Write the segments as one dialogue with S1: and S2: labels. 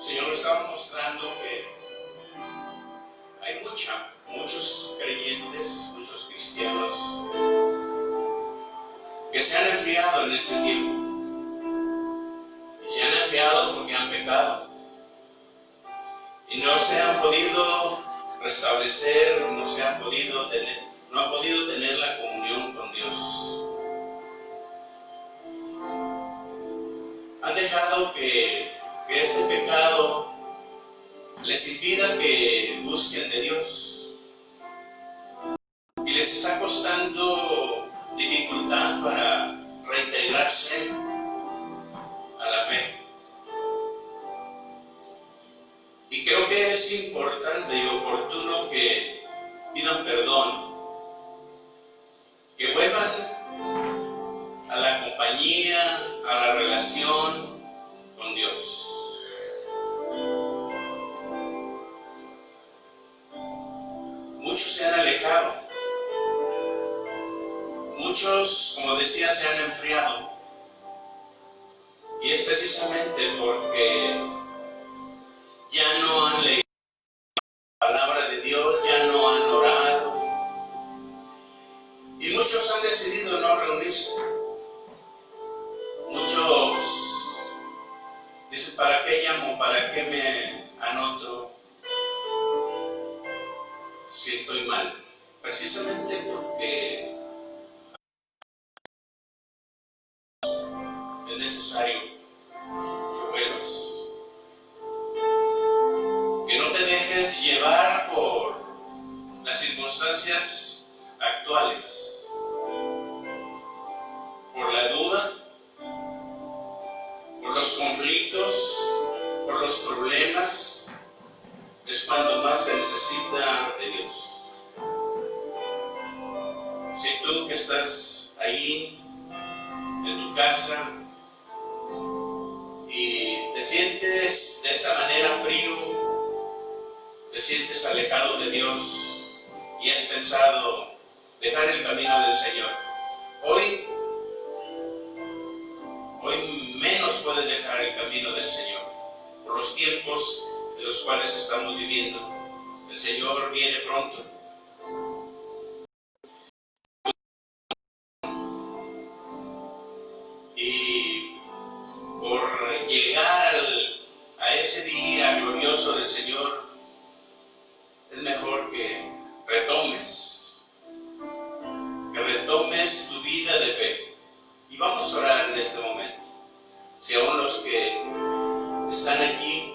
S1: Señor nos estaba mostrando que hay muchos creyentes, muchos cristianos que se han enfriado en este tiempo. Y se han enfriado porque han pecado. Y no se han podido restablecer, no han podido tener la comunión con Dios. Han dejado que este pecado les impida que busquen de Dios. Y les está costando dificultad para reintegrarse a la fe. Y creo que es importante y oportuno que pidan perdón, que vuelvan a la compañía, a la relación con Dios. Muchos se han alejado, muchos, como decía, se han enfriado. Y es precisamente porque ya no han leído la palabra de Dios, ya no han orado. Y muchos han decidido no reunirse. Muchos dicen, ¿para qué llamo? ¿Para qué me anoto si estoy mal? Precisamente porque es necesario que vuelvas. Que no te dejes llevar por las circunstancias actuales, por la duda, por los conflictos, por los problemas. Es cuando más se necesita de Dios. Si tú que estás ahí en tu casa y te sientes de esa manera frío, te sientes alejado de Dios y has pensado dejar el camino del Señor, hoy menos puedes dejar el camino del Señor por los tiempos de los cuales estamos viviendo. El Señor viene pronto. Y por llegar a ese día glorioso del Señor, es mejor que retomes tu vida de fe. Y vamos a orar en este momento. Si aún los que están aquí,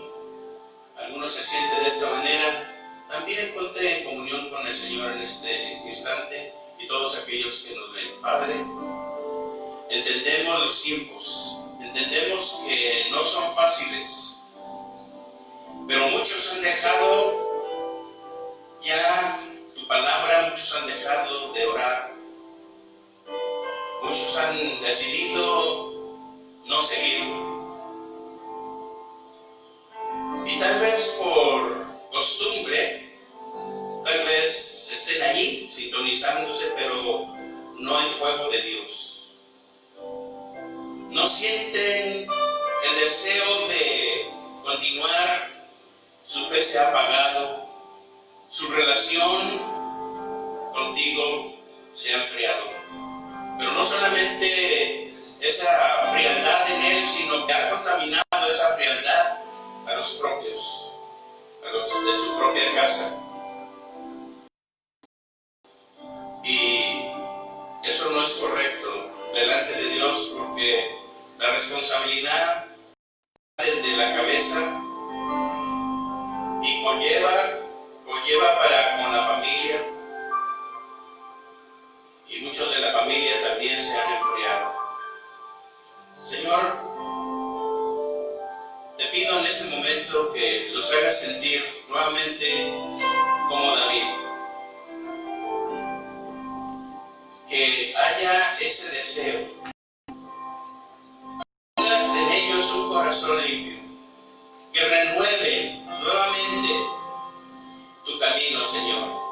S1: algunos se sienten de esta manera, también ponte en comunión con el Señor en este instante y todos aquellos que nos ven. Padre, entendemos los tiempos, entendemos que no son fáciles, pero muchos han dejado ya tu palabra, muchos han dejado de orar, muchos han decidido no seguir. Y tal vez por costumbre, tal vez estén ahí sintonizándose, pero no hay fuego de Dios. No sienten el deseo de continuar, su fe se ha apagado, su relación contigo se ha enfriado. Pero no solamente esa frialdad en él, sino que ha contaminado esa frialdad a los propios, a los de su propia casa. Y eso no es correcto delante de Dios, porque la responsabilidad desde la cabeza y conlleva para con la familia, y muchos de la familia también se han enfriado. Señor, te pido en este momento que los hagas sentir nuevamente como David, que haya ese deseo, pongas en ellos un corazón limpio, que renueve nuevamente tu camino, Señor.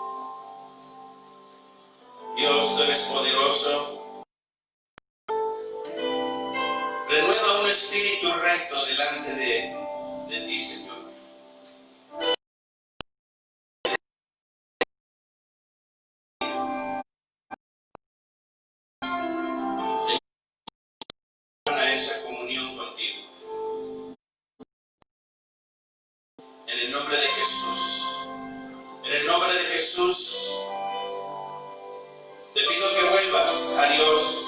S1: Dios, tú eres poderoso. Renueva un espíritu recto delante de ti, Señor. nombre de Jesús. En el nombre de Jesús, te pido que vuelvas a Dios,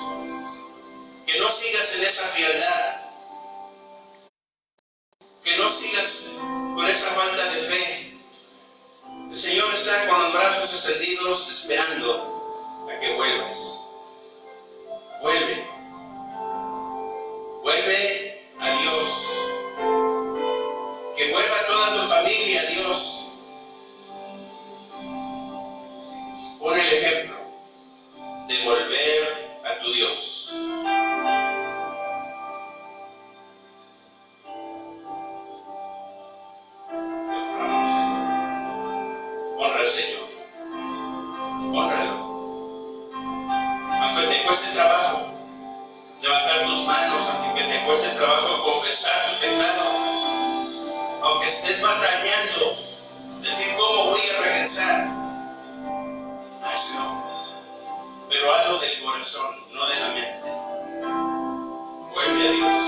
S1: que no sigas en esa frialdad, que no sigas con esa falta de fe. El Señor está con los brazos extendidos esperando a que vuelvas. Vuelve. Vuelve a Dios. Que vuelva toda tu familia a Dios. Pon el ejemplo de volver a tu Dios. Honra al Señor. Honralo. Aunque te cueste trabajo levantar tus manos, aunque te cueste trabajo confesar tu pecado, aunque estés batallando, decir cómo voy a regresar, hazlo. Pero hazlo del corazón, no de la mente. Vuelve a Dios.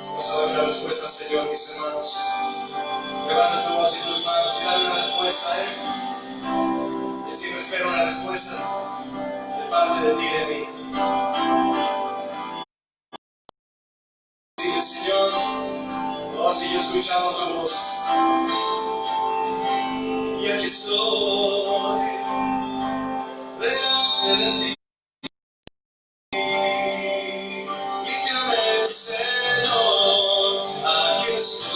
S2: Vamos a dar la respuesta al Señor, mis hermanos. Levanta tu voz y tus manos y dale una respuesta a Él. Él siempre espera una respuesta de parte de ti y de mí. Dile, Señor, vos y yo escuchamos tu voz. Y aquí estoy delante de ti. Límpiame, Señor, aquí estoy.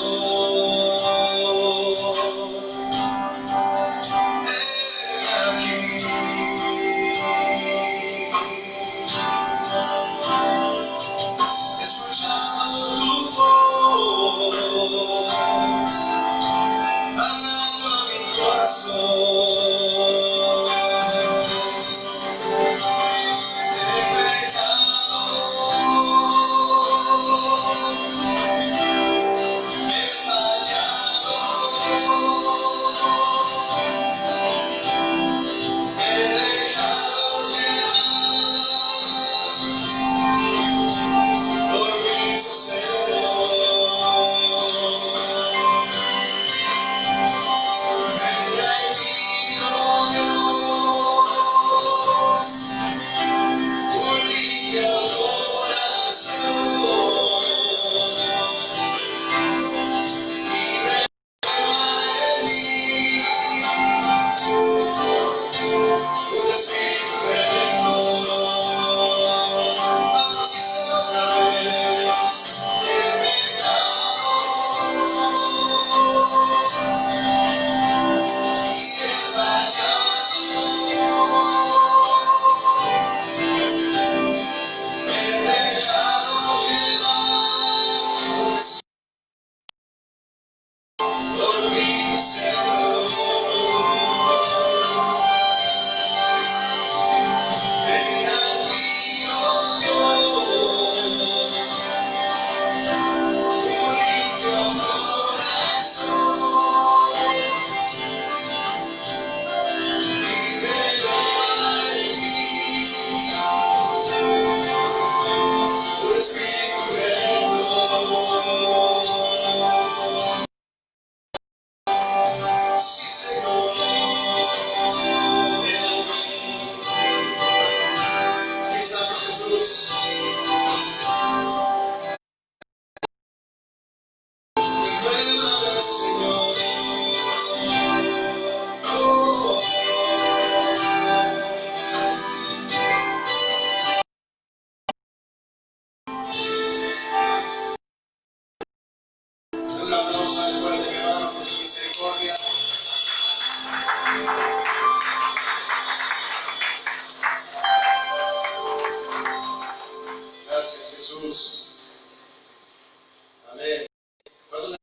S2: Gracias, Jesús. Amén. ¿Cuántos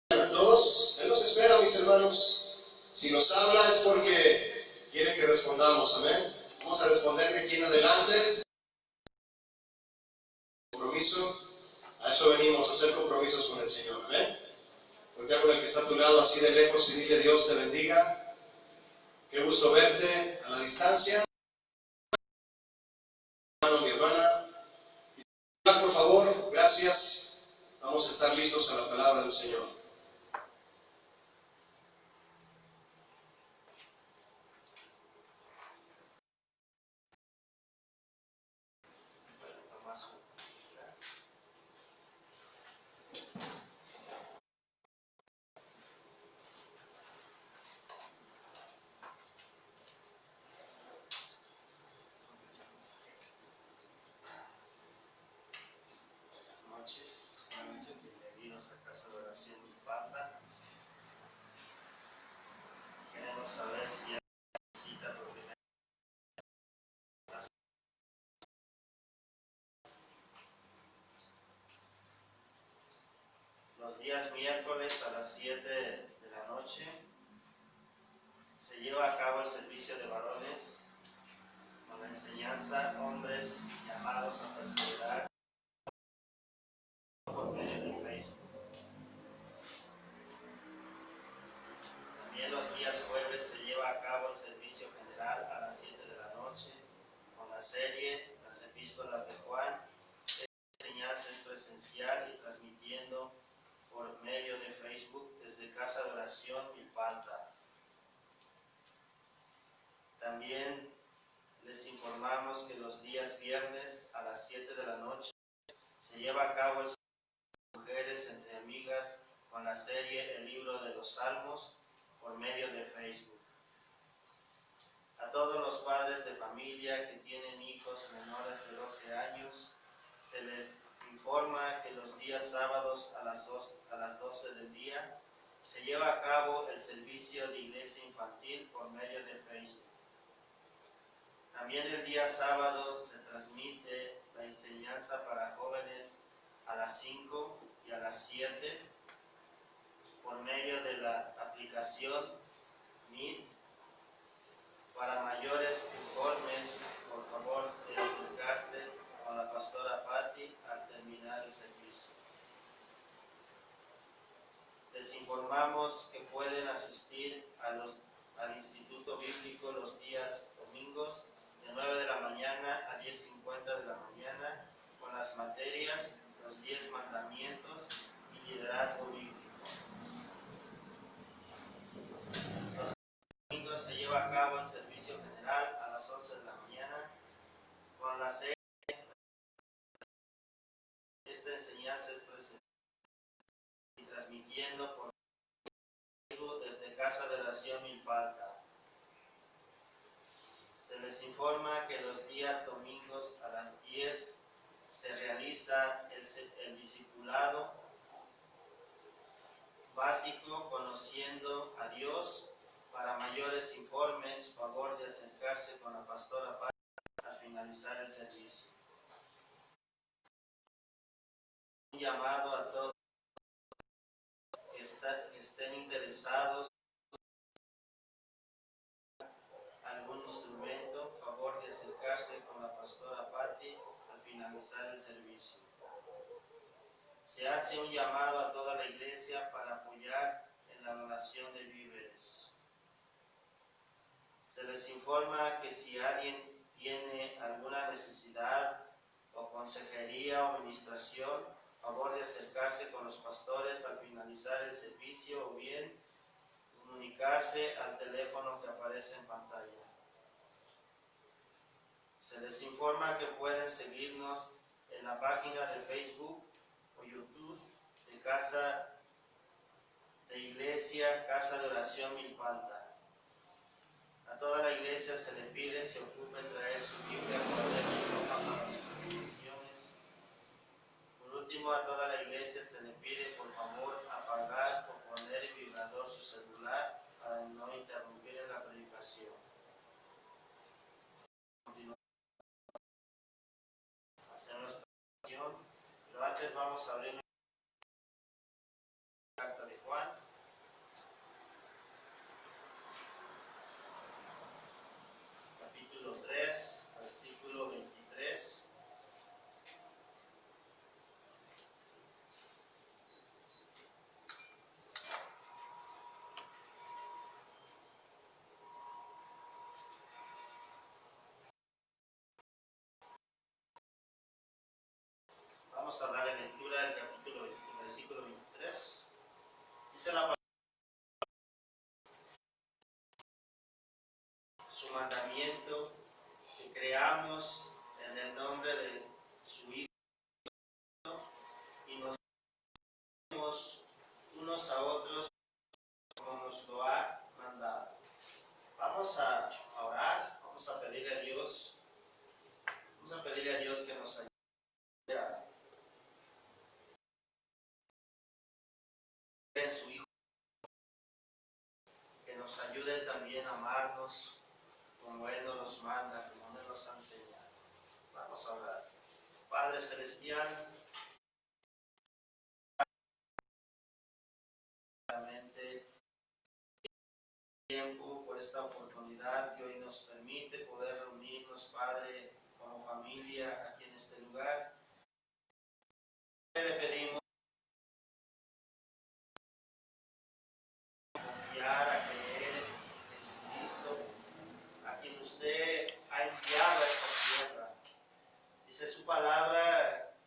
S2: de todos? Él nos espera, mis hermanos. Si nos habla es porque quiere que respondamos. Amén. Vamos a responder de aquí en adelante. Compromiso. A eso venimos, a hacer compromisos con el Señor. Amén. Voltea con el que está a tu lado así de lejos y dile: Dios te bendiga. Qué gusto verte a la distancia. Hermano listos a la palabra del Señor.
S3: Bienvenidos a Casa de Oración Infanta. Queremos saber si hay cita por primera vez. Los días miércoles a las 7 de la noche se lleva a cabo el servicio de varones con la enseñanza hombres llamados a perseverar por medio de Facebook. También los días jueves se lleva a cabo el servicio general a las 7 de la noche con la serie Las Epístolas de Juan. Esta enseñanza es presencial y transmitiendo por medio de Facebook desde Casa de Oración Milpalta. También les informamos que los días viernes a las 7 de la noche se lleva a cabo el servicio de mujeres entre amigas con la serie El Libro de los Salmos por medio de Facebook. A todos los padres de familia que tienen hijos menores de 12 años, se les informa que los días sábados a las 12 del día se lleva a cabo el servicio de iglesia infantil por medio de Facebook. También el día sábado se transmite la enseñanza para jóvenes a las 5 y a las 7 por medio de la aplicación Meet. Para mayores informes, por favor, de acercarse con la pastora Patti al terminar el servicio. Les informamos que pueden asistir al Instituto Bíblico los días domingos de 9 de la mañana a 10:50 de la mañana con las materias Los 10 Mandamientos y Liderazgo Bíblico. Los domingos se lleva a cabo el servicio general a las 11 de la mañana con la serie. Esta enseñanza es presentada y transmitiendo por Facebook desde Casa de Oración Milpalta. Se les informa que los días domingos a las 10 se realiza el discipulado básico Conociendo a Dios. Para mayores informes, favor de acercarse con la pastora Patti al finalizar el servicio. Un llamado a todos que estén interesados en algún instrumento, favor de acercarse con la pastora Patti al finalizar el servicio. Se hace un llamado a toda la iglesia para apoyar en la donación de víveres. Se les informa que si alguien tiene alguna necesidad o consejería o administración, favor de acercarse con los pastores al finalizar el servicio o bien comunicarse al teléfono que aparece en pantalla. Se les informa que pueden seguirnos en la página de Facebook o YouTube de Casa de Iglesia, Casa de Oración Milpalta. A toda la iglesia se le pide se ocupe en traer su Biblia, cuaderno y pluma para sus reflexiones. Por último, a toda la iglesia se le pide por favor apagar o poner en vibrador su celular para no interrumpir en la predicación. Continuamos a hacer nuestra oración, pero antes vamos a abrir la carta de Juan. Capítulo 3, versículo 23. Vamos a darle lectura al capítulo 23. versículo 23. Dice la palabra: su mandamiento, que creamos en el nombre de su Hijo y nos amemos unos a otros como nos lo ha mandado. Vamos a orar, vamos a pedirle a Dios que nos ayude a en su Hijo, que nos ayude también a amarnos como Él nos manda, como Él nos ha enseñado. Vamos a orar. Padre Celestial, tiempo, por esta oportunidad que hoy nos permite poder reunirnos, Padre, como familia aquí en este lugar. Le pedimos confiar a creer en Jesucristo, a quien usted ha enviado a esta tierra. Dice su palabra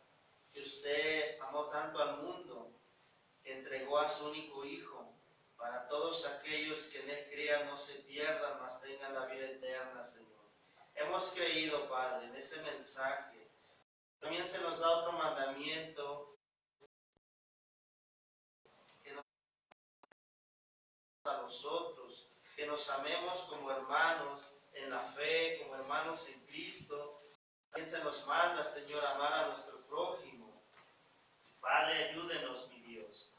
S3: que usted amó tanto al mundo que entregó a su único Hijo, para todos aquellos que en Él crean no se pierdan, mas tengan la vida eterna, Señor. Hemos creído, Padre, en ese mensaje. También se nos da otro mandamiento, que nos a nosotros, que nos amemos como hermanos en la fe, como hermanos en Cristo. También se nos manda, Señor, amar a nuestro prójimo. Padre, ayúdenos, mi Dios.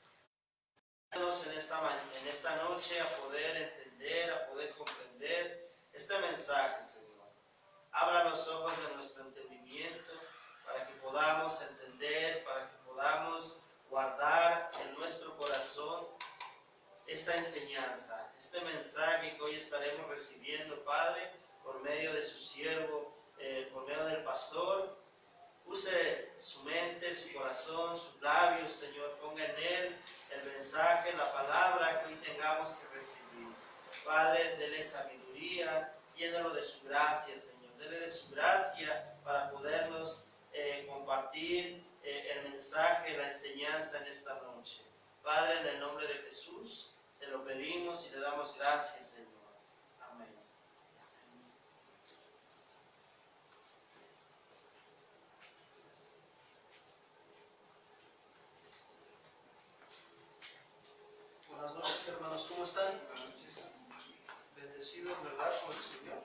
S3: Ayúdenos en esta noche a poder entender, a poder comprender este mensaje, Señor. Abra los ojos de nuestro entendimiento para que podamos entender, para que podamos guardar en nuestro corazón esta enseñanza, este mensaje que hoy estaremos recibiendo, Padre, por medio de su siervo, por medio del pastor. Use su mente, su corazón, sus labios, Señor. Ponga en él el mensaje, la palabra que hoy tengamos que recibir. Padre, dele sabiduría, llénalo de su gracia, Señor. Dele de su gracia para podernos compartir el mensaje, la enseñanza en esta noche. Padre, en el nombre de Jesús, se lo pedimos y le damos gracias, Señor. Amén.
S4: Buenas noches, hermanos, ¿cómo están? Bendecidos, ¿verdad?, por el Señor.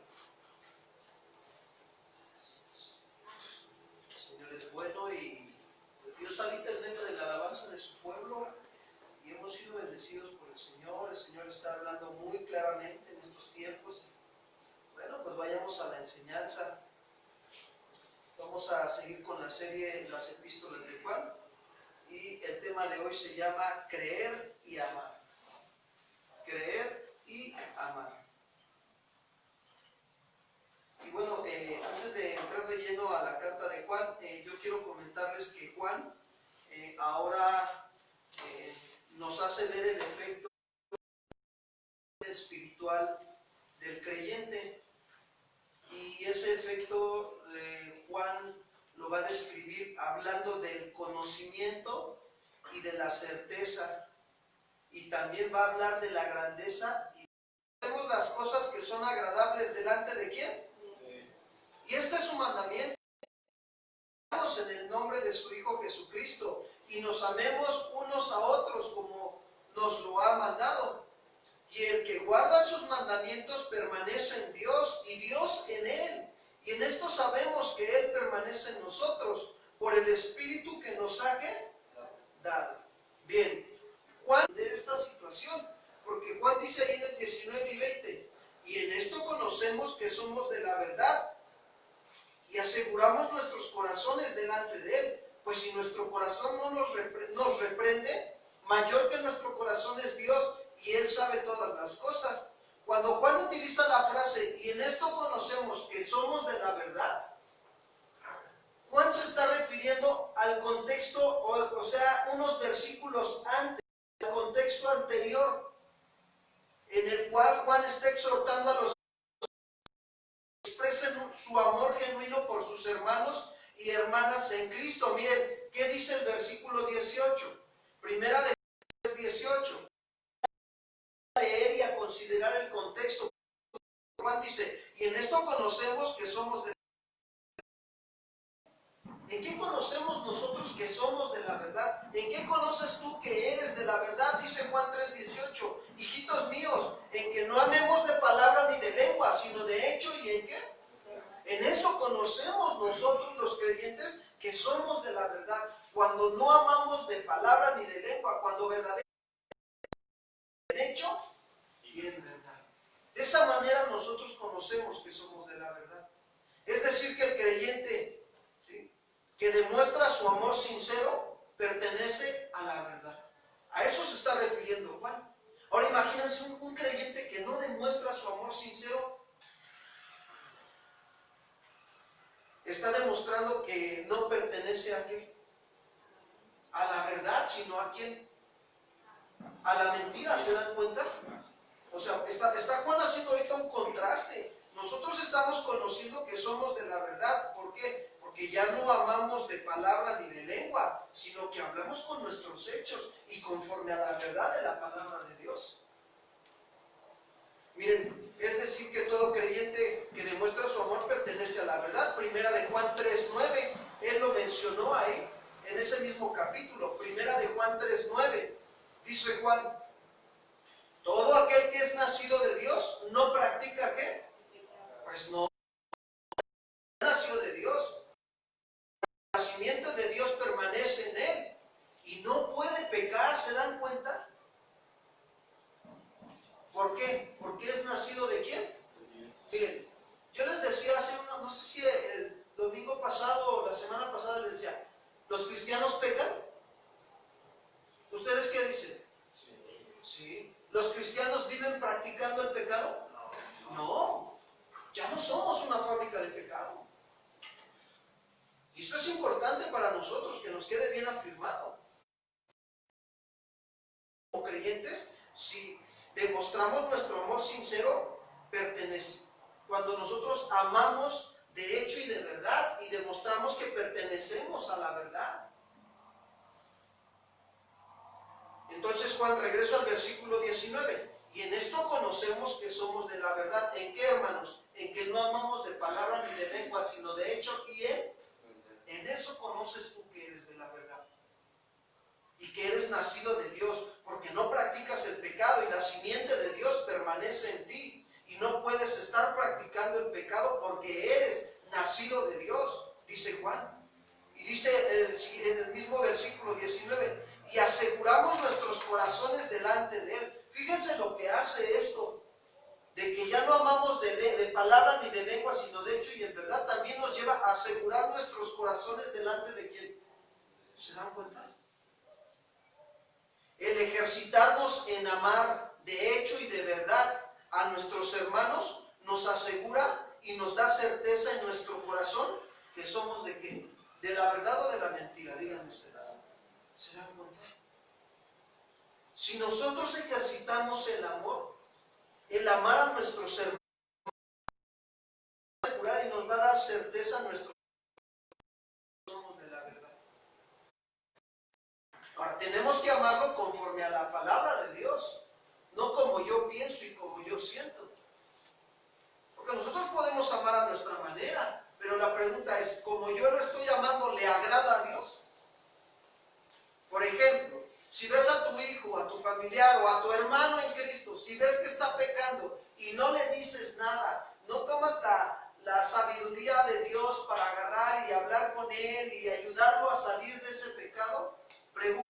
S4: El Señor es bueno y Dios habita en medio de la alabanza de su pueblo y hemos sido bendecidos por el Señor. El Señor está hablando muy claramente en estos tiempos. Bueno, pues vayamos a la enseñanza. Vamos a seguir con la serie Las Epístolas de Juan y el tema de hoy se llama Creer y Amar. Creer y amar. Y bueno, antes de entrar de lleno a la carta de Juan, yo quiero comentarles que Juan ahora nos hace ver el efecto espiritual del creyente. Y ese efecto Juan lo va a describir hablando del conocimiento y de la certeza. Y también va a hablar de la grandeza y hacemos las cosas que son agradables delante de ¿quién? Y este es su mandamiento, en el nombre de su Hijo Jesucristo, y nos amemos unos a otros como nos lo ha mandado. Y el que guarda sus mandamientos permanece en Dios y Dios en él. Y en esto sabemos que Él permanece en nosotros por el Espíritu que nos ha dado. Bien. Juan de esta situación, porque Juan dice ahí en el 19 y 20, y en esto conocemos que somos de la verdad y aseguramos nuestros corazones delante de Él, pues si nuestro corazón no nos reprende, mayor que nuestro corazón es Dios y Él sabe todas las cosas. Cuando Juan utiliza la frase, y en esto conocemos que somos de la verdad, Juan se está refiriendo al contexto, o sea, unos versículos antes, al contexto anterior, en el cual Juan está exhortando a los que expresen su amor genuino por sus hermanos y hermanas en Cristo. Miren, ¿qué dice el versículo 18? Primera de 18. A leer y a considerar el contexto. Juan dice, y en esto conocemos que somos de... ¿En qué conocemos nosotros que somos de la verdad? ¿En qué conoces tú que eres de la verdad? Dice Juan 3:18. Hijitos míos, en que no amemos de palabra ni de lengua, sino de hecho y en qué. En eso conocemos nosotros los creyentes que somos de la verdad. Cuando no amamos de palabra ni de lengua, cuando verdaderamente en hecho y en verdad. De esa manera nosotros conocemos que somos de la verdad. Es decir, que el creyente, ¿sí?, que demuestra su amor sincero, pertenece a la verdad. A eso se está refiriendo Juan. Ahora imagínense un creyente que no demuestra su amor sincero, está demostrando que no pertenece a qué, a la verdad, sino a quién, a la mentira. ¿Se dan cuenta? O sea, está Juan haciendo ahorita un contraste. Nosotros estamos conociendo que somos de la verdad. ¿Por qué? Porque ya no amamos de palabra ni de lengua, sino que hablamos con nuestros hechos y conforme a la verdad de la palabra de Dios. Miren, es decir que todo creyente que demuestra su amor pertenece a la verdad. Primera de Juan 3:9, él lo mencionó ahí, en ese mismo capítulo. Primera de Juan 3:9, dice Juan, todo aquel que es nacido de Dios no practica ¿qué? Pues no nació de Dios. El nacimiento de Dios permanece en él y no puede pecar. ¿Se dan cuenta? ¿Por qué? Porque es nacido de ¿quién? Miren, yo les decía hace no sé si el domingo pasado o la semana pasada les decía, ¿los cristianos pecan? ¿Ustedes qué dicen? Sí. ¿Los cristianos viven practicando el pecado? No. Ya no somos una fábrica de pecado. Y esto es importante para nosotros, que nos quede bien afirmado. Como creyentes, si demostramos nuestro amor sincero, pertenece. Cuando nosotros amamos de hecho y de verdad y demostramos que pertenecemos a la verdad. Entonces Juan, regreso al versículo 19. Y en esto conocemos que somos de la verdad. ¿En qué, hermanos? En que no amamos de palabra ni de lengua, sino de hecho y en eso conoces tú que eres de la verdad. Y que eres nacido de Dios, porque no practicas el pecado y la simiente de Dios permanece en ti. Y no puedes estar practicando el pecado porque eres nacido de Dios, dice Juan. Y dice en el mismo versículo 19, y aseguramos nuestros corazones delante de Él. Fíjense lo que hace esto, de que ya no amamos de palabra ni de lengua, sino de hecho y en verdad, también nos lleva a asegurar nuestros corazones delante de ¿quién? ¿Se dan cuenta? El ejercitarnos en amar de hecho y de verdad a nuestros hermanos nos asegura y nos da certeza en nuestro corazón que somos de ¿qué? ¿De la verdad o de la mentira? Díganme ustedes. ¿Se dan cuenta? Si nosotros ejercitamos el amor, el amar a nuestros hermanos, nos va a asegurar y nos va a dar certeza a nuestro somos de la verdad. Ahora, tenemos que amarlo conforme a la palabra de Dios, no como yo pienso y como yo siento. Porque nosotros podemos amar a nuestra manera, pero la pregunta es, ¿como yo lo estoy amando, le agrada a Dios? Por ejemplo, si ves a tu hijo, a tu familiar o a tu hermano en Cristo, si ves que está pecando y no le dices nada, no tomas la sabiduría de Dios para agarrar y hablar con él y ayudarlo a salir de ese pecado, pregunta,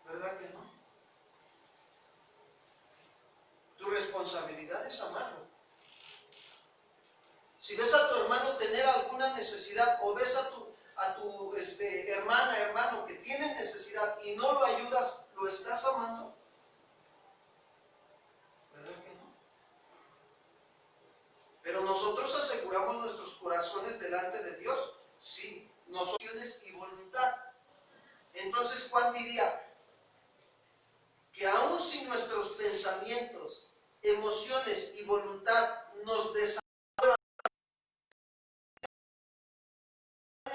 S4: ¿verdad que no? Tu responsabilidad es amarlo. Si ves a tu hermano tener alguna necesidad o ves a tu hermana, hermano que tiene necesidad y no lo ayudas, ¿lo estás amando? ¿Verdad que no? Pero nosotros aseguramos nuestros corazones delante de Dios, sí, nociones y voluntad. Entonces Juan diría que aun si nuestros pensamientos, emociones y voluntad nos desaprueban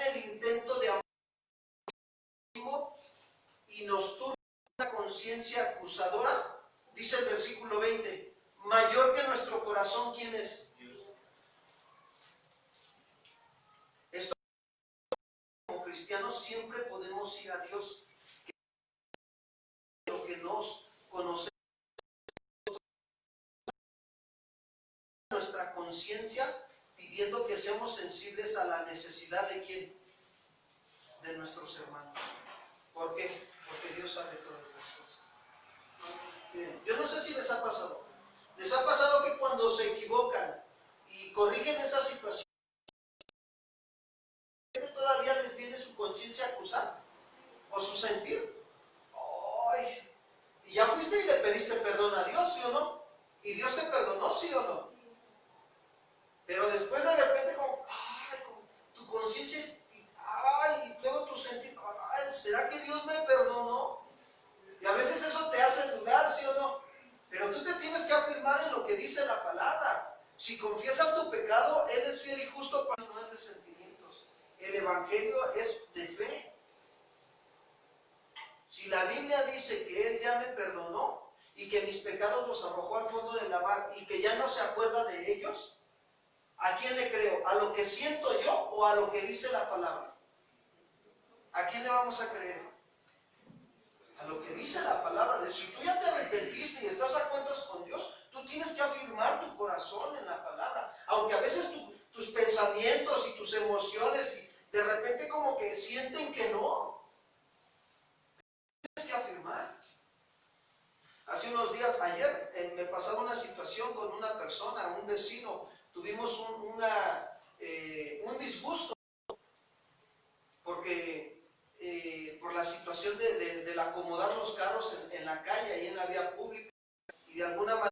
S4: el intento de amar conciencia acusadora, dice el versículo 20, mayor que nuestro corazón, ¿quién es? Esto, como cristianos siempre podemos ir a Dios, lo que nos conocemos, nuestra conciencia, pidiendo que seamos sensibles a la necesidad de ¿quién? De nuestros hermanos. ¿Por qué? Porque Dios sabe todas las cosas. Miren, yo no sé si les ha pasado. ¿Les ha pasado que cuando se equivocan y corrigen esa situación, todavía les viene su conciencia a acusar? ¿O su sentir? ¡Ay! Y ya fuiste y le pediste perdón a Dios, ¿sí o no? Y Dios te perdonó, ¿sí o no? Pero después de repente como, ¡ay! Como tu conciencia es, ¡ay! Y luego tu sentir, ¡ay! ¿Será que Dios me perdonó? Y a veces eso te hace dudar, ¿sí o no? Pero tú te tienes que afirmar en lo que dice la palabra. Si confiesas tu pecado, Él es fiel y justo para no es de sentimientos. El Evangelio es de fe. Si la Biblia dice que Él ya me perdonó y que mis pecados los arrojó al fondo de la mar y que ya no se acuerda de ellos, ¿a quién le creo? ¿A lo que siento yo o a lo que dice la palabra? ¿A quién le vamos a creer? A lo que dice la palabra. Si tú ya te arrepentiste y estás a cuentas con Dios, tú tienes que afirmar tu corazón en la palabra. Aunque a veces tus pensamientos y tus emociones y de repente como que sienten que no. Tienes que afirmar. Hace unos días, ayer, me pasaba una situación con una persona, un vecino. Tuvimos un disgusto porque por la situación del acomodar los carros en la calle, ahí en la vía pública, y de alguna manera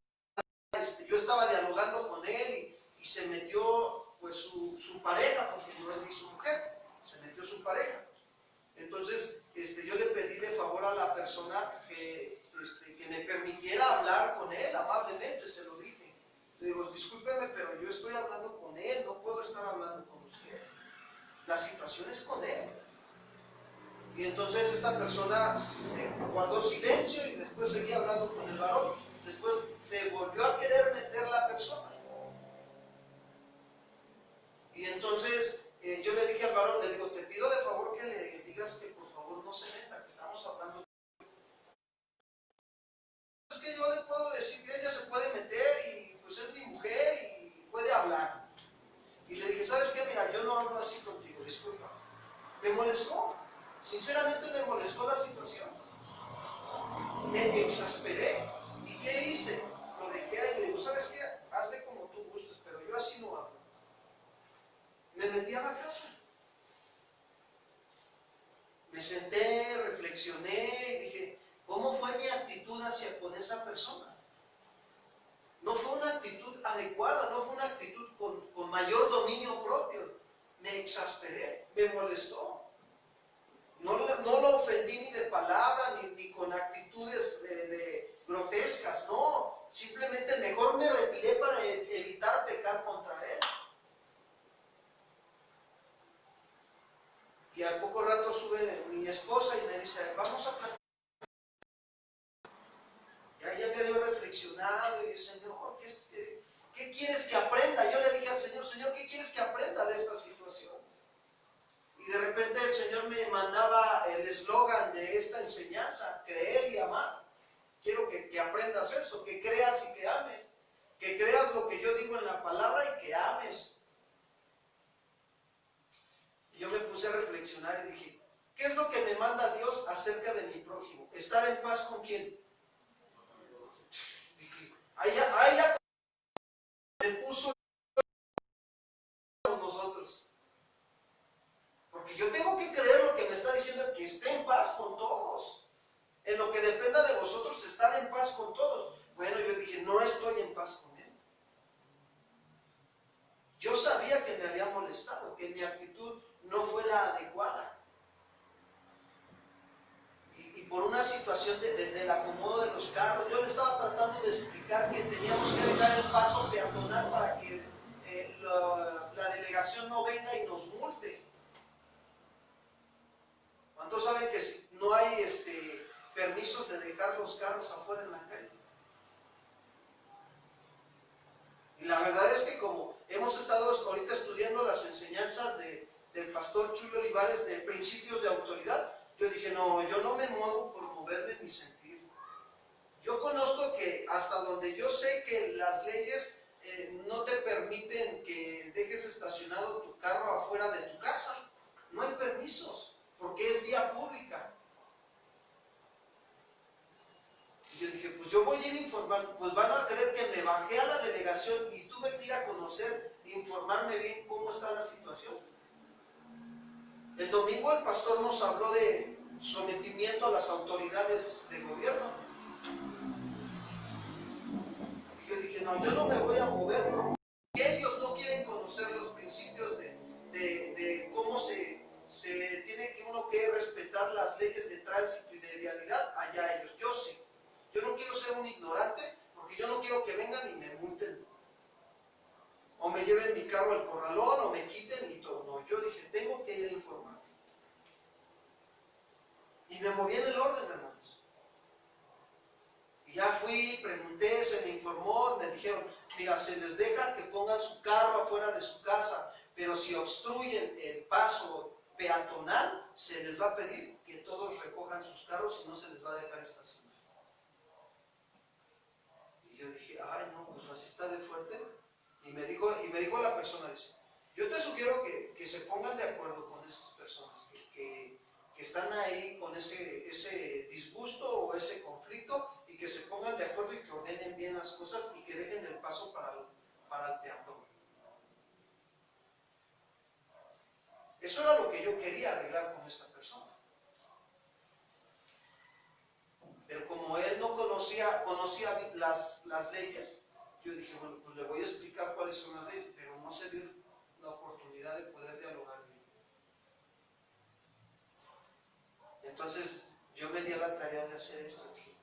S4: yo estaba dialogando con él y se metió pues su pareja, porque no es ni su mujer, se metió su pareja. Entonces yo le pedí de favor a la persona que me permitiera hablar con él amablemente, se lo dije. Le digo, discúlpeme, pero yo estoy hablando con él, no puedo estar hablando con usted. La situación es con él. Y entonces esta persona se guardó silencio y después seguía hablando con el varón. Después se volvió a querer meter la persona. Y entonces yo le dije al varón, le digo, te pido de favor que le digas que por favor no se meta, que estamos hablando. Es que yo le puedo decir que ella se puede meter y pues es mi mujer y puede hablar. Y le dije, ¿sabes qué? Mira, yo no hablo así contigo, disculpa. Me molestó. Sinceramente me molestó la situación. Me exasperé. ¿Y qué hice? Lo dejé ahí y le digo, ¿sabes qué? Hazle como tú gustes, pero yo así no hablo. Me metí a la casa. Me senté, reflexioné y dije, ¿cómo fue mi actitud hacia con esa persona? No fue una actitud adecuada, no fue una actitud con mayor dominio propio. Me exasperé, me molestó. No lo ofendí ni de palabra, ni con actitudes grotescas, no. Simplemente mejor me retiré para evitar pecar contra él. Y al poco rato sube mi esposa y me dice, vamos a platicar. Ya ella me había reflexionado y dice, Señor, ¿qué quieres que aprenda? Yo le dije al Señor, Señor, ¿qué quieres que aprenda de esta situación? Y de repente el Señor me mandaba el eslogan de esta enseñanza, creer y amar. Quiero que aprendas eso, que creas y que ames. Que creas lo que yo digo en la palabra y que ames. Y yo me puse a reflexionar y dije, ¿qué es lo que me manda Dios acerca de mi prójimo? ¿Estar en paz con quién? Dije, ahí ya me puso con nosotros. Porque yo tengo que creer lo que me está diciendo, que esté en paz con todos. En lo que dependa de vosotros, estar en paz con todos. Bueno, yo dije, no estoy en paz con él. Yo sabía que me había molestado, que mi actitud no fue la adecuada. Y por una situación del acomodo de los carros, yo le estaba tratando de explicar que teníamos que dejar el paso peatonal para que la delegación no venga y nos multe. ¿Cuántos saben que si no hay permiso permisos de dejar los carros afuera en la calle. Y la verdad es que como hemos estado ahorita estudiando las enseñanzas del pastor Chuy Olivares de principios de autoridad, yo dije, no, yo no me muevo por moverme ni sentir. Yo conozco que hasta donde yo sé que las leyes no te permiten que dejes estacionado tu carro afuera de tu casa. No hay permisos, porque es vía pública. Y yo dije, pues yo voy a ir a informar, pues van a creer que me bajé a la delegación y tuve que ir a conocer e informarme bien cómo está la situación. El domingo el pastor nos habló de sometimiento a las autoridades de gobierno. Y yo dije, no, yo no me voy a mover por si ellos no quieren conocer los principios de cómo se tiene que uno que respetar las leyes de tránsito y de vialidad, allá ellos. Yo sí. Yo no quiero ser un ignorante, porque yo no quiero que vengan y me multen. O me lleven mi carro al corralón, o me quiten y todo. No, yo dije, tengo que ir a informar. Y me moví en el orden, hermanos. Y ya fui, pregunté, se me informó, me dijeron, mira, se les deja que pongan su carro afuera de su casa, pero si obstruyen el paso peatonal, se les va a pedir que todos recojan sus carros y no se les va a dejar estacionar. Y yo dije, ay no, pues así está de fuerte. Y me dijo la persona, dice, yo te sugiero que se pongan de acuerdo con esas personas, que están ahí con ese disgusto o ese conflicto, y que se pongan de acuerdo y que ordenen bien las cosas y que dejen el paso para el peatón. Eso era lo que yo quería arreglar con esta persona. Pero como él no conocía las leyes, yo dije, bueno, pues le voy a explicar cuáles son las leyes, pero no se dio la oportunidad de poder dialogar bien. Entonces yo me di a la tarea de hacer esto, dije,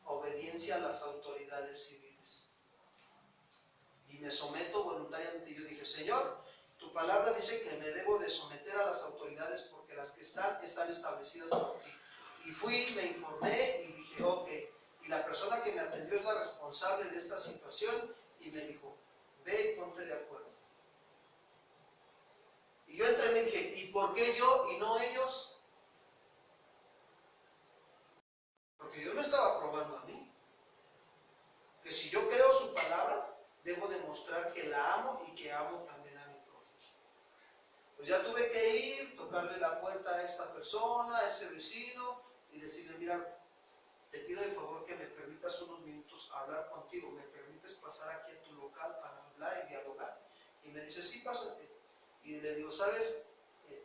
S4: obediencia a las autoridades civiles. Y me someto voluntariamente. Yo dije, Señor, tu palabra dice que me debo de someter a las autoridades porque las que están establecidas por ti. Y fui, me informé y dije, ok. Y la persona que me atendió es la responsable de esta situación y me dijo, ve y ponte de acuerdo. Y yo entre mí dije, ¿y por qué yo y no ellos? Porque Dios me estaba probando a mí. Que si yo creo su palabra, debo demostrar que la amo y que amo también a mi prójimo. Pues ya tuve que ir, tocarle la puerta a esta persona, a ese vecino, y decirle, mira, te pido de favor que me permitas unos minutos hablar contigo, me permites pasar aquí a tu local para hablar y dialogar. Y me dice, sí, pásate. Y le digo, sabes,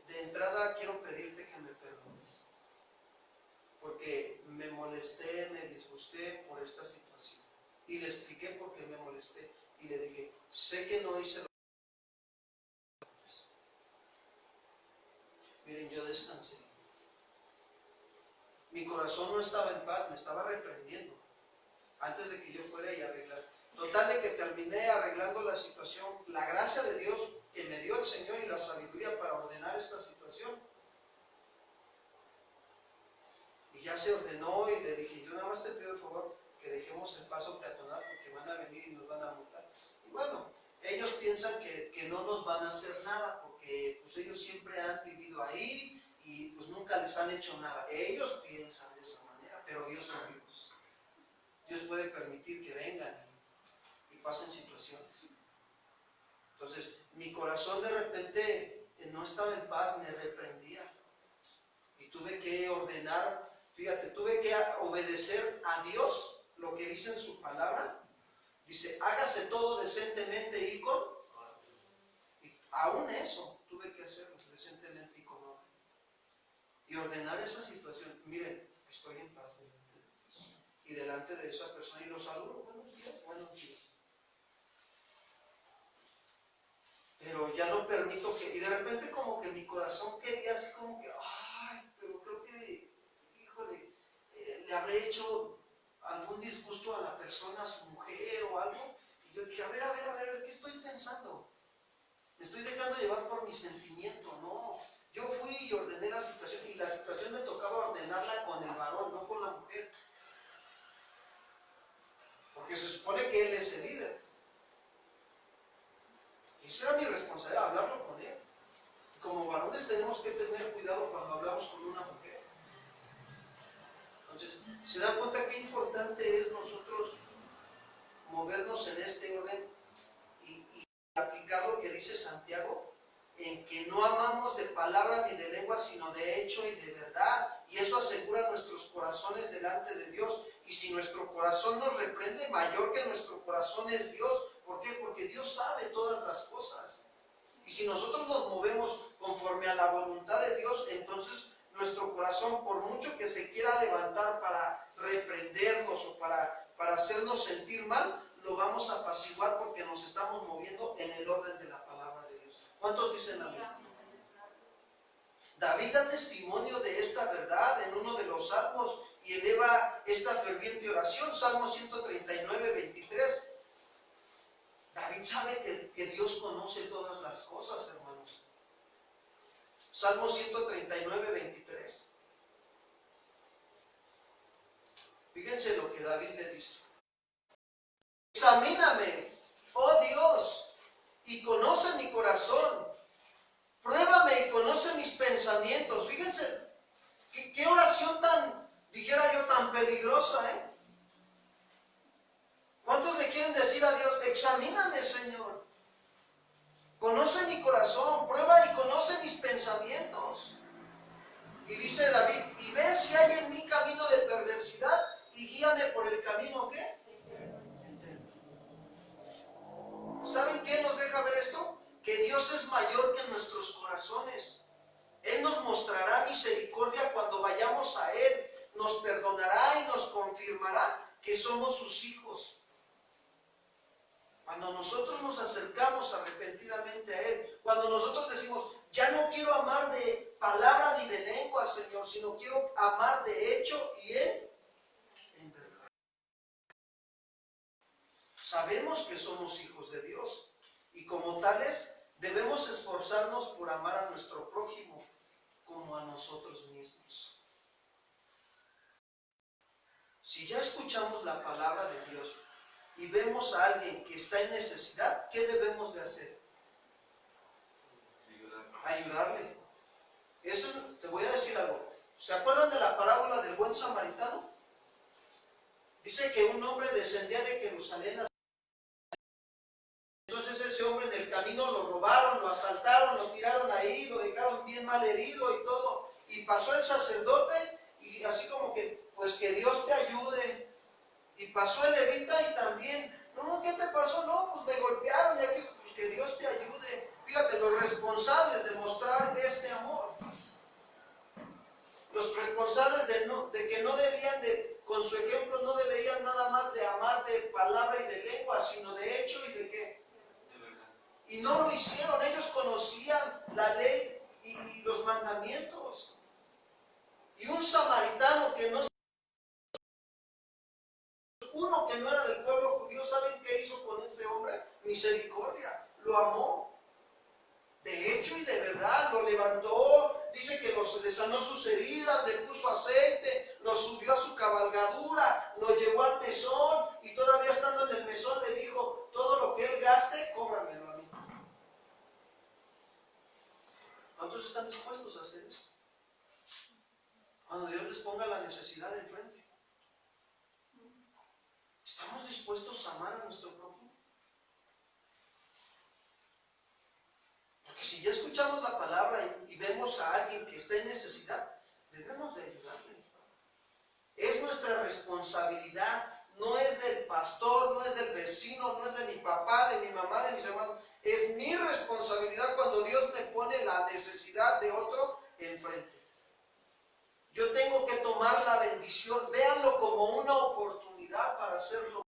S4: de entrada quiero pedirte que me perdones, porque me molesté, me disgusté por esta situación. Y le expliqué por qué me molesté. Y le dije, sé que no hice lo que... Miren, yo descansé. Mi corazón no estaba en paz, me estaba reprendiendo antes de que yo fuera y arreglar. Total de que terminé arreglando la situación, la gracia de Dios que me dio el Señor y la sabiduría para ordenar esta situación. Y ya se ordenó y le dije, yo nada más te pido de favor que dejemos el paso peatonal porque van a venir y nos van a multar. Y bueno, ellos piensan que no nos van a hacer nada porque pues ellos siempre han vivido ahí y pues nunca les han hecho nada. Ellos piensan de esa manera, pero Dios es Dios. Dios puede permitir que vengan y pasen situaciones. Entonces, mi corazón de repente no estaba en paz, me reprendía. Y tuve que ordenar, fíjate, tuve que obedecer a Dios lo que dice en su palabra. Dice, hágase todo decentemente y con... Y aún eso tuve que hacerlo decentemente y con orden. Y ordenar esa situación. Miren, estoy en paz delante de Dios. Y delante de esa persona y los saludo, buenos días, buenos días. Pero ya no permito que... Y de repente como que mi corazón quería así como que... Ay, pero creo que... Híjole, le habré hecho algún disgusto a la persona, a su mujer o algo. Y yo dije, a ver, ¿qué estoy pensando? Me estoy dejando llevar por mi sentimiento, no. Yo fui y ordené la situación, y la situación me tocaba ordenarla con el varón, no con la mujer. porque se supone que él es el líder. Y esa era mi responsabilidad, hablarlo con él. Como varones tenemos que tener cuidado cuando hablamos con una mujer. Entonces, ¿se dan cuenta qué importante es nosotros movernos en este orden y aplicar lo que dice Santiago? En que no amamos de palabra ni de lengua, sino de hecho y de verdad. Y eso asegura nuestros corazones delante de Dios. Y si nuestro corazón nos reprende, mayor que nuestro corazón es Dios. ¿Por qué? Porque Dios sabe todas las cosas. Y si nosotros nos movemos conforme a la voluntad de Dios, entonces nuestro corazón, por mucho que se quiera levantar para reprendernos o para hacernos sentir mal, lo vamos a apaciguar porque nos estamos moviendo en el orden de la palabra de Dios. ¿Cuántos dicen amén? David da testimonio de esta verdad en uno de los salmos y eleva esta ferviente oración, Salmo 139, 23. David sabe que Dios conoce todas las cosas, hermanos. Salmo 139, 23. Fíjense lo que David le dice. Examíname, oh Dios, y conoce mi corazón. Pruébame y conoce mis pensamientos. Fíjense, qué oración tan, dijera yo, tan peligrosa, ¿eh? ¿Cuántos le quieren decir a Dios, examíname, Señor? Conoce mi corazón, prueba y conoce mis pensamientos. Y dice David, y ve si hay en mí camino de perversidad y guíame por el camino, ¿qué? Eterno. ¿Saben qué nos deja ver esto? Que Dios es mayor que nuestros corazones. Él nos mostrará misericordia cuando vayamos a Él. Nos perdonará y nos confirmará que somos sus hijos. Cuando nosotros nos acercamos arrepentidamente a Él, cuando nosotros decimos, ya no quiero amar de palabra ni de lengua, Señor, sino quiero amar de hecho y en verdad. Sabemos que somos hijos de Dios y como tales debemos esforzarnos por amar a nuestro prójimo como a nosotros mismos. Si ya escuchamos la palabra de Dios y vemos a alguien que está en necesidad, ¿qué debemos de hacer? Ayudarle. Eso, te voy a decir algo. ¿Se acuerdan de la parábola del buen samaritano? Dice que un hombre descendía de Jerusalén. Entonces ese hombre en el camino lo robaron, lo asaltaron, lo tiraron ahí, lo dejaron bien mal herido y todo. Y pasó el sacerdote y así como que, pues que Dios te ayude. Y pasó el levita y también, no, ¿qué te pasó? No, pues me golpearon y aquí, pues que Dios te ayude. Fíjate, los responsables de mostrar este amor. Los responsables de que no debían con su ejemplo, no deberían nada más de amar de palabra y de lengua, sino de hecho y de qué. Y no lo hicieron, ellos conocían la ley y los mandamientos. Y un samaritano que no uno que no era del pueblo judío, ¿saben qué hizo con ese hombre? Misericordia, lo amó. De hecho y de verdad, lo levantó, dice que le sanó sus heridas, le puso aceite, lo subió a su cabalgadura, lo llevó al mesón y todavía estando en el mesón le dijo, todo lo que él gaste, cóbramelo a mí. ¿Cuántos están dispuestos a hacer eso? Cuando Dios les ponga la necesidad enfrente. ¿Estamos dispuestos a amar a nuestro prójimo? Porque si ya escuchamos la palabra y vemos a alguien que está en necesidad, debemos de ayudarle. Es nuestra responsabilidad, no es del pastor, no es del vecino, no es de mi papá, de mi mamá, de mis hermanos. Es mi responsabilidad cuando Dios me pone la necesidad de otro enfrente. Yo tengo que tomar la bendición, véanlo como una oportunidad para hacerlo.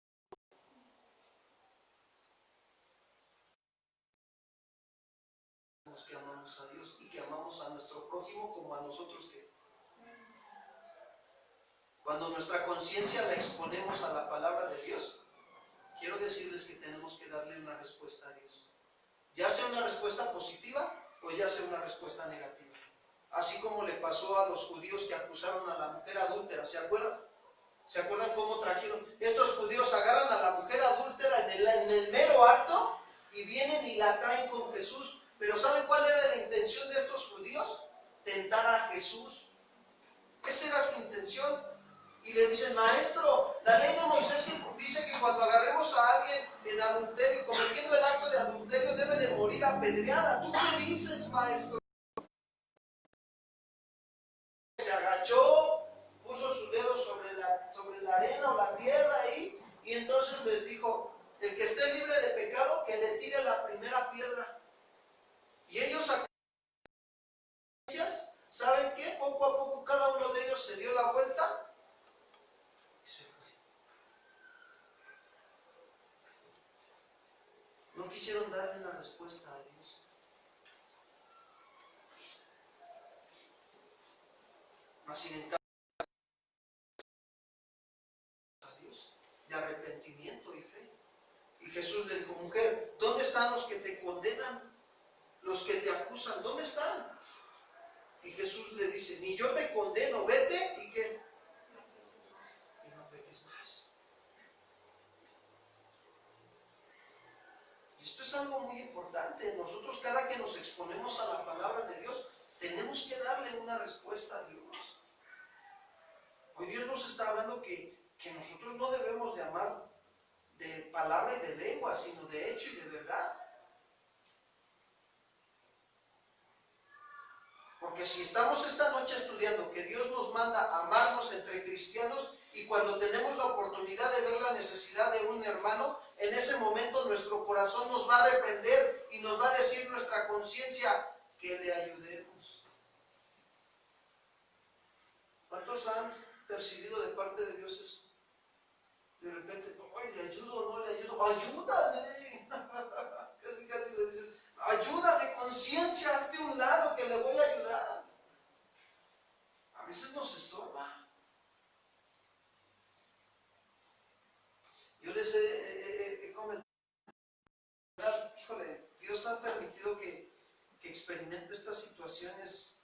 S4: Que amamos a Dios y que amamos a nuestro prójimo como a nosotros que. Cuando nuestra conciencia la exponemos a la palabra de Dios, quiero decirles que tenemos que darle una respuesta a Dios. Ya sea una respuesta positiva o ya sea una respuesta negativa. Así como le pasó a los judíos que acusaron a la mujer adúltera, ¿se acuerdan? ¿Se acuerdan cómo trajeron? Estos judíos agarran a la mujer adúltera en el mero acto y vienen y la traen con Jesús. Pero ¿saben cuál era la intención de estos judíos? Tentar a Jesús. Esa era su intención. Y le dicen, maestro, la ley de Moisés dice que cuando agarremos a alguien en adulterio, cometiendo el acto de adulterio, debe de morir apedreada. ¿Tú qué dices, maestro? Se agachó, puso sus dedos sobre la arena o la tierra ahí, y entonces les dijo, el que esté libre de pecado, que le tire la primera piedra. Y ellos, ¿saben qué? Poco a poco cada uno de ellos se dio la vuelta y se fue. No quisieron darle una respuesta a Dios. Mas sin embargo, a Dios, de arrepentimiento y fe. Y Jesús le dijo, mujer, ¿dónde están los que te condenan? Los que te acusan, ¿dónde están? Y Jesús le dice, ni yo te condeno, vete y que y no peques más. Y esto es algo muy importante. Nosotros cada que nos exponemos a la palabra de Dios, tenemos que darle una respuesta a Dios. Hoy Dios nos está hablando que nosotros no debemos de amar de palabra y de lengua, sino de hecho y de verdad. Porque si estamos esta noche estudiando que Dios nos manda a amarnos entre cristianos, y cuando tenemos la oportunidad de ver la necesidad de un hermano, en ese momento nuestro corazón nos va a reprender y nos va a decir nuestra conciencia que le ayudemos. ¿Cuántos han percibido de parte de Dios eso? De repente, ¡ay, le ayudo o no le ayudo! ¡Ayúdale! Casi le dices, ayúdale, conciencia, hazte un lado que le voy a ayudar. A veces nos estorba. Yo les he comentado, híjole, Dios ha permitido que experimente estas situaciones.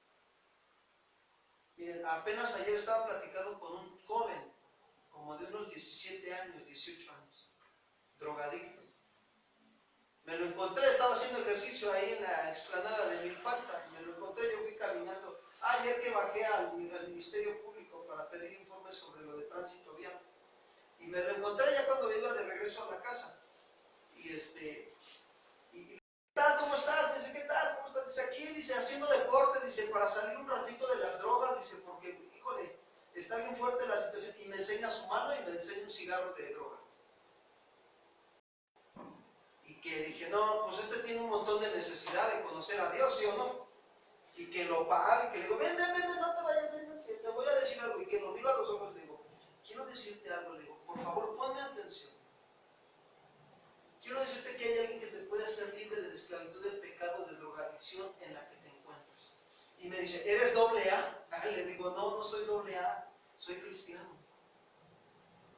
S4: Miren, apenas ayer estaba platicando con un joven, como de unos 17 años, 18 años, drogadicto. Me lo encontré, estaba haciendo ejercicio ahí en la explanada de Milpalta. Me lo encontré, yo fui caminando. Ayer que bajé al Ministerio Público para pedir informes sobre lo de tránsito vial. Y me lo encontré ya cuando me iba de regreso a la casa. Y ¿qué tal? ¿Cómo estás? Dice, ¿qué tal? ¿Cómo estás? Dice, aquí, dice, haciendo deporte, dice, para salir un ratito de las drogas, dice, porque, híjole, está bien fuerte la situación. Y me enseña su mano y me enseña un cigarro de droga. Y que dije, no, pues este tiene un montón de necesidad de conocer a Dios, ¿sí o no? Y que lo pare, y que le digo, ven, no te vayas, ven, te voy a decir algo. Y que lo miro a los ojos, le digo, quiero decirte algo, le digo, por favor, ponme atención. Quiero decirte que hay alguien que te puede hacer libre de la esclavitud del pecado, de drogadicción en la que te encuentras. Y me dice, ¿eres AA? Le digo, no soy AA, soy cristiano.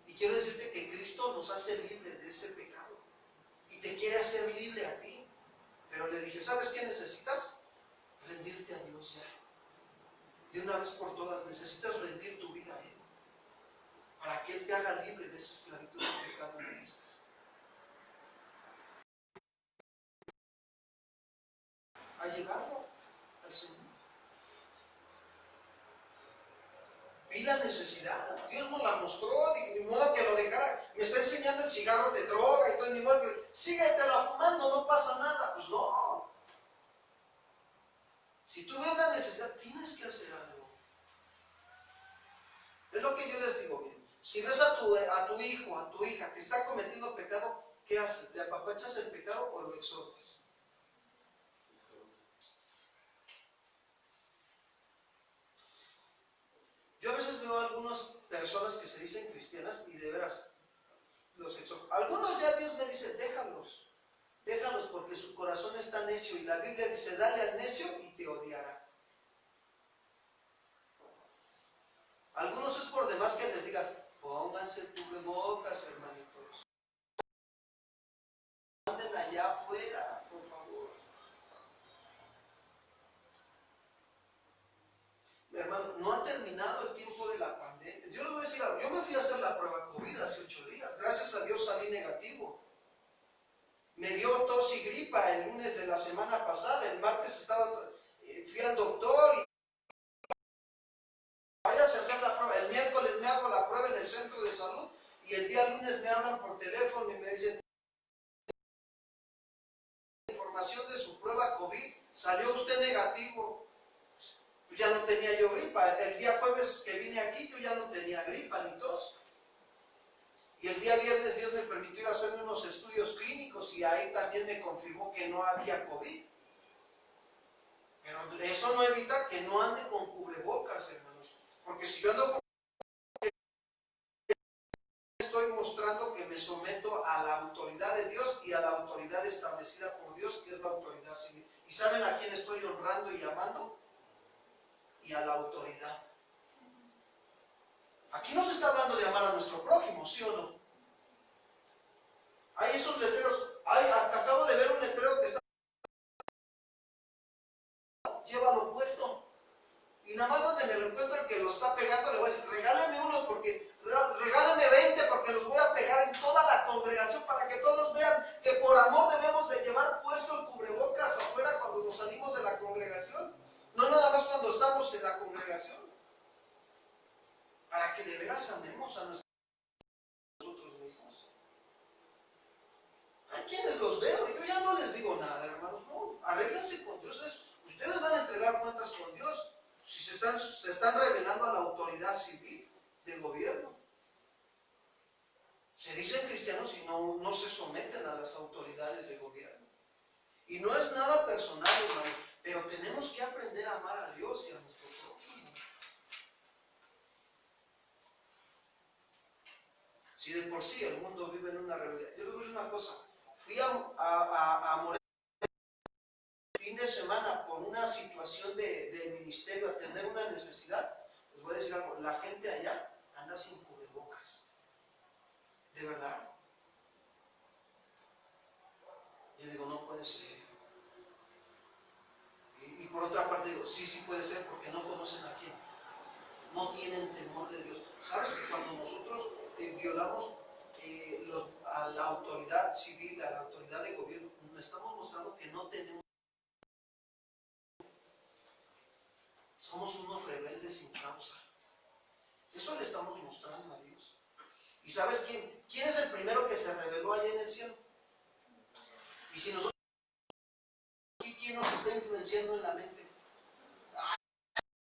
S4: Y quiero decirte que Cristo nos hace libre de ese pecado. Y te quiere hacer libre a ti. Pero le dije, ¿sabes qué necesitas? Rendirte a Dios ya. De una vez por todas, necesitas rendir tu vida a Él. Para que Él te haga libre de esa esclavitud del pecado en la que estás. A llevarlo al Señor. Vi la necesidad, Dios nos la mostró, ni modo que lo dejara, me está enseñando el cigarro de droga y todo, ni modo que síguetelo fumando, no pasa nada. Pues no. Si tú ves la necesidad, tienes que hacer algo. Es lo que yo les digo, bien. Si ves a tu hijo, a tu hija que está cometiendo pecado, ¿qué haces? ¿Le apapachas el pecado o lo exhortas? Yo a veces veo a algunas personas que se dicen cristianas y de veras los exhorto. Algunos ya Dios me dice, déjalos porque su corazón está necio, y la Biblia dice, dale al necio y te odiará. Algunos es por demás que les digas, pónganse el cubrebocas, hermanitos. Anden allá afuera, por favor. Mi hermano, no ha terminado el tiempo de la pandemia. Yo les voy a decir algo, yo me fui a hacer la el día lunes me hablan por teléfono y me dicen, información de su prueba COVID, salió usted negativo. Pues ya no tenía yo gripa. El día jueves que vine aquí yo ya no tenía gripa ni tos. Y el día viernes Dios me permitió ir a hacerme unos estudios clínicos y ahí también me confirmó que no había COVID. Pero eso no evita que no ande con cubrebocas, hermanos. Porque si yo ando con estoy mostrando que me someto a la autoridad de Dios y a la autoridad establecida por Dios, que es la autoridad civil. ¿Y saben a quién estoy honrando y amando? Y a la autoridad. Aquí no se está hablando de amar a nuestro prójimo, ¿sí o no? Hay esos letreros. Acabo de ver un letrero que está... Llévalo puesto. Y nada más donde me lo encuentro el que lo está pegando, le voy a decir, regálame unos regálame 20 porque los voy a pegar en toda la congregación para que todos vean que por amor debemos de llevar puesto el cubrebocas afuera cuando nos salimos de la congregación. No nada más cuando estamos en la congregación. Para que de veras amemos a nosotros mismos. Hay quienes los veo, yo ya no les digo nada, hermanos, no, arréglense con Dios. Ustedes van a entregar cuentas con Dios. Si se están revelando a la autoridad civil de gobierno. Se dicen cristianos y no se someten a las autoridades de gobierno. Y no es nada personal, hermano, pero tenemos que aprender a amar a Dios y a nuestro prójimo. Si de por sí el mundo vive en una rebelión. Yo les voy a decir una cosa. Fui a Morelia fin de semana por una situación del ministerio, a tener una necesidad. Les voy a decir algo, la gente allá anda sin cubrebocas. ¿De verdad? Yo digo, no puede ser. Y por otra parte digo, sí puede ser, porque no conocen a quién. No tienen temor de Dios. ¿Sabes que cuando nosotros violamos a la autoridad civil, a la autoridad de gobierno, nos estamos mostrando que no tenemos... Somos unos rebeldes sin causa. Eso le estamos mostrando a Dios. ¿Y sabes quién? ¿Quién es el primero que se rebeló allá en el cielo? Y si nosotros... ¿Quién nos está influenciando en la mente? Ay,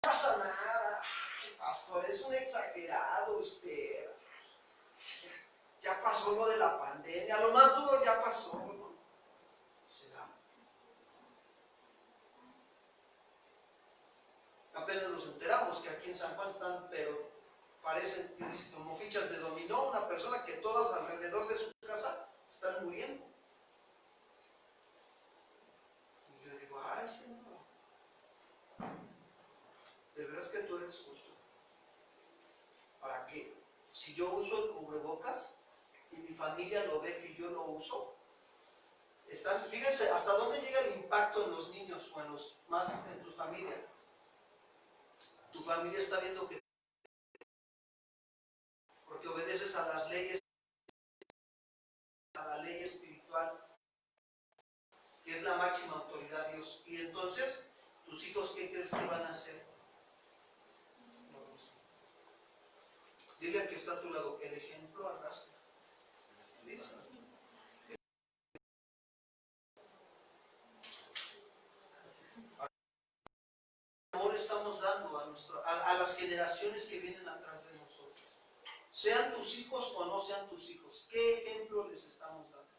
S4: no pasa nada. Ay, pastor, es un exagerado usted. Ya pasó lo de la pandemia. Lo más duro ya pasó, ¿no? ¿Será? Apenas nos enteramos que aquí en San Juan están, pero parecen como fichas de dominó, una persona que todos alrededor de su casa están muriendo. Y yo digo, ay Señor, de veras que tú eres justo. ¿Para qué? Si yo uso el cubrebocas y mi familia lo ve que yo lo uso, fíjense hasta dónde llega el impacto en los niños o en tu familia. Tu familia está viendo que porque obedeces a las leyes, a la ley espiritual, que es la máxima autoridad de Dios. Y entonces, tus hijos, ¿qué crees que van a hacer? Dile al que está a tu lado, el ejemplo arrastra. ¿Sí? Amor estamos dando a las generaciones que vienen atrás de nosotros. Sean tus hijos o no sean tus hijos, ¿qué ejemplo les estamos dando?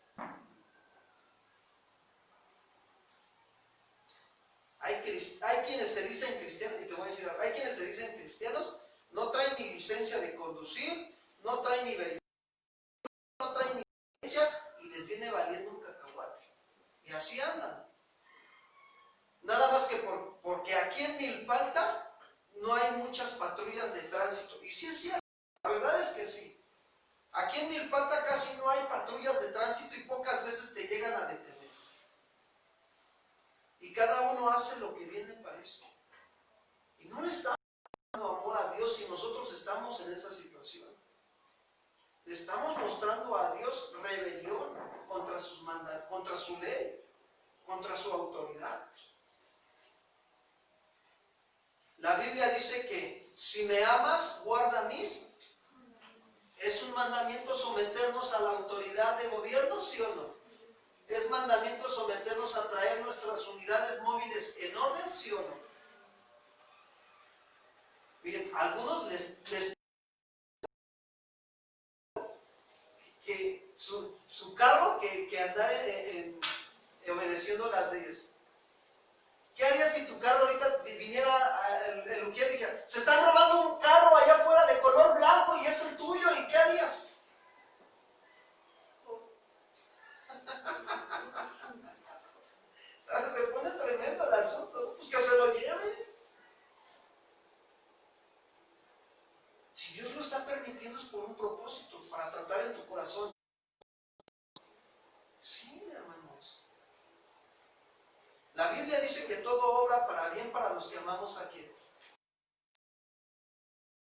S4: Hay quienes se dicen cristianos, y te voy a decir algo, hay quienes se dicen cristianos, no traen ni licencia de conducir, no traen ni verificación, no traen ni licencia, y les viene valiendo un cacahuate. Y así andan. Nada más que porque aquí en Milpalta no hay muchas patrullas de tránsito. Y sí es cierto, la verdad es que sí. Aquí en Milpalta casi no hay patrullas de tránsito y pocas veces te llegan a detener. Y cada uno hace lo que bien le parece. Y no le estamos dando amor a Dios si nosotros estamos en esa situación. Le estamos mostrando a Dios rebelión contra su ley, contra su autoridad. La Biblia dice que si me amas, guarda mis. ¿Es un mandamiento someternos a la autoridad de gobierno, sí o no? ¿Es mandamiento someternos a traer nuestras unidades móviles en orden, sí o no? Miren, a algunos les que su carro que andar obedeciendo las leyes. ¿Qué harías si tu carro ahorita viniera el ujier y dijera, se están robando un carro allá afuera de color blanco y es el tuyo? ¿Y qué harías? Se pone tremendo el asunto. Pues que se lo lleven. Si Dios lo está permitiendo es por un propósito, para tratar en tu corazón. Sí, hermanos. La Biblia dice que todo obra para bien para los que amamos a quien,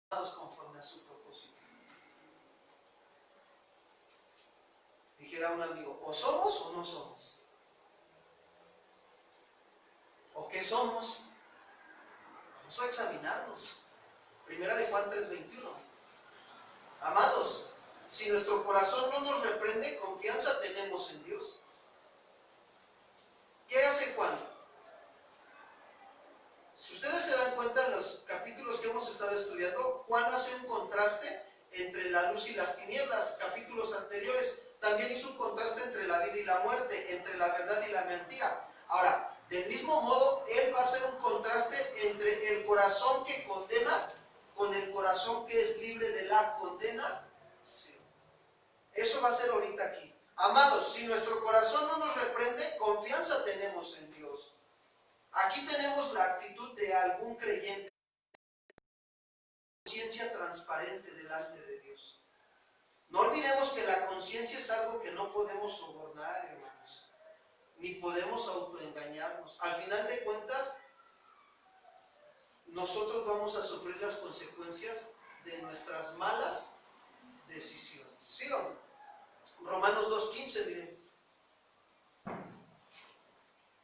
S4: conforme a su propósito. Dijera un amigo, o somos o no somos. ¿O qué somos? Vamos a examinarnos. Primera de Juan 3:21. Amados, si nuestro corazón no nos reprende, confianza tenemos en Dios. ¿Qué hace Juan? Si ustedes se dan cuenta en los capítulos que hemos estado estudiando, Juan hace un contraste entre la luz y las tinieblas. Capítulos anteriores también hizo un contraste entre la vida y la muerte, entre la verdad y la mentira. Ahora, del mismo modo, él va a hacer un contraste entre el corazón que condena con el corazón que es libre de la condena. Sí. Eso va a ser ahorita aquí. Amados, si nuestro corazón no nos reprende, confianza tenemos en Dios. Aquí tenemos la actitud de algún creyente, conciencia transparente delante de Dios. No olvidemos que la conciencia es algo que no podemos sobornar, hermanos, ni podemos autoengañarnos. Al final de cuentas, nosotros vamos a sufrir las consecuencias de nuestras malas decisiones. ¿Sí o no? Romanos 2:15, miren.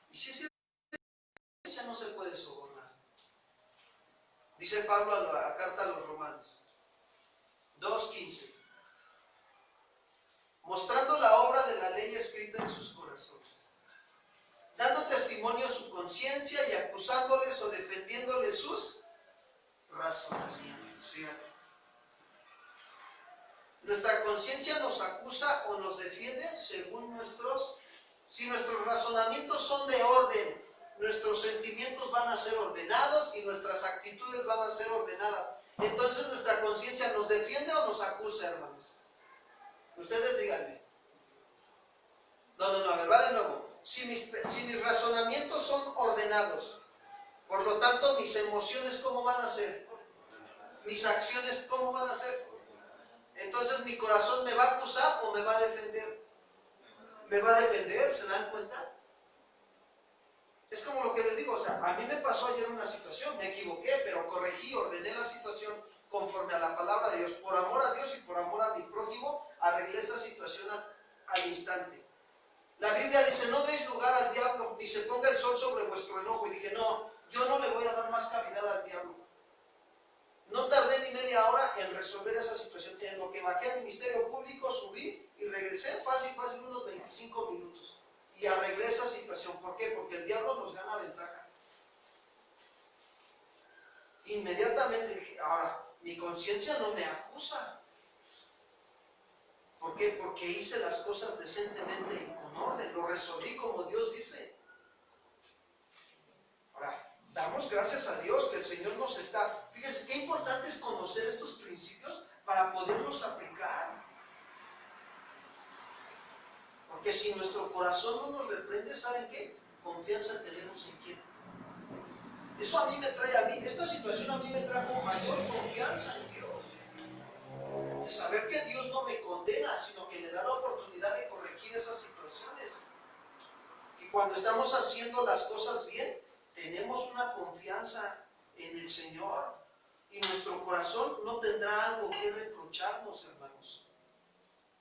S4: Y si es cierto, no se puede sobornar. Dice Pablo a la carta a los Romanos 2:15, mostrando la obra de la ley escrita en sus corazones, dando testimonio a su conciencia y acusándoles o defendiéndoles sus razonamientos. Fíjate. Nuestra conciencia nos acusa o nos defiende según si nuestros razonamientos son de orden, nuestros sentimientos van a ser ordenados y nuestras actitudes van a ser ordenadas. Entonces, ¿nuestra conciencia nos defiende o nos acusa, hermanos? Ustedes díganme. No, a ver, va de nuevo. Si mis razonamientos son ordenados, por lo tanto, mis emociones, ¿cómo van a ser? Mis acciones, ¿cómo van a ser? Entonces, ¿mi corazón me va a acusar o me va a defender? Me va a defender, ¿se dan cuenta? Es como lo que les digo, o sea, a mí me pasó ayer una situación, me equivoqué, pero corregí, ordené la situación conforme a la palabra de Dios. Por amor a Dios y por amor a mi prójimo, arreglé esa situación al instante. La Biblia dice, no deis lugar al diablo, ni se ponga el sol sobre vuestro enojo. Y dije, no, yo no le voy a dar más cavidad al diablo. No tardé ni media hora en resolver esa situación. En lo que bajé al Ministerio Público, subí y regresé fácil, unos 25 minutos. Y arreglé esa situación. ¿Por qué? Porque el diablo nos gana ventaja. Inmediatamente dije, ahora, mi conciencia no me acusa. ¿Por qué? Porque hice las cosas decentemente y con orden. Lo resolví como Dios dice. Ahora, damos gracias a Dios que el Señor nos está... Fíjense, qué importante es conocer estos principios para poderlos aplicar. Porque si nuestro corazón no nos reprende, ¿saben qué? Confianza tenemos en quién. Eso a mí me trae, esta situación a mí me trajo mayor confianza en Dios. De saber que Dios no me condena, sino que me da la oportunidad de corregir esas situaciones. Y cuando estamos haciendo las cosas bien, tenemos una confianza en el Señor. Y nuestro corazón no tendrá algo que reprocharnos, hermanos.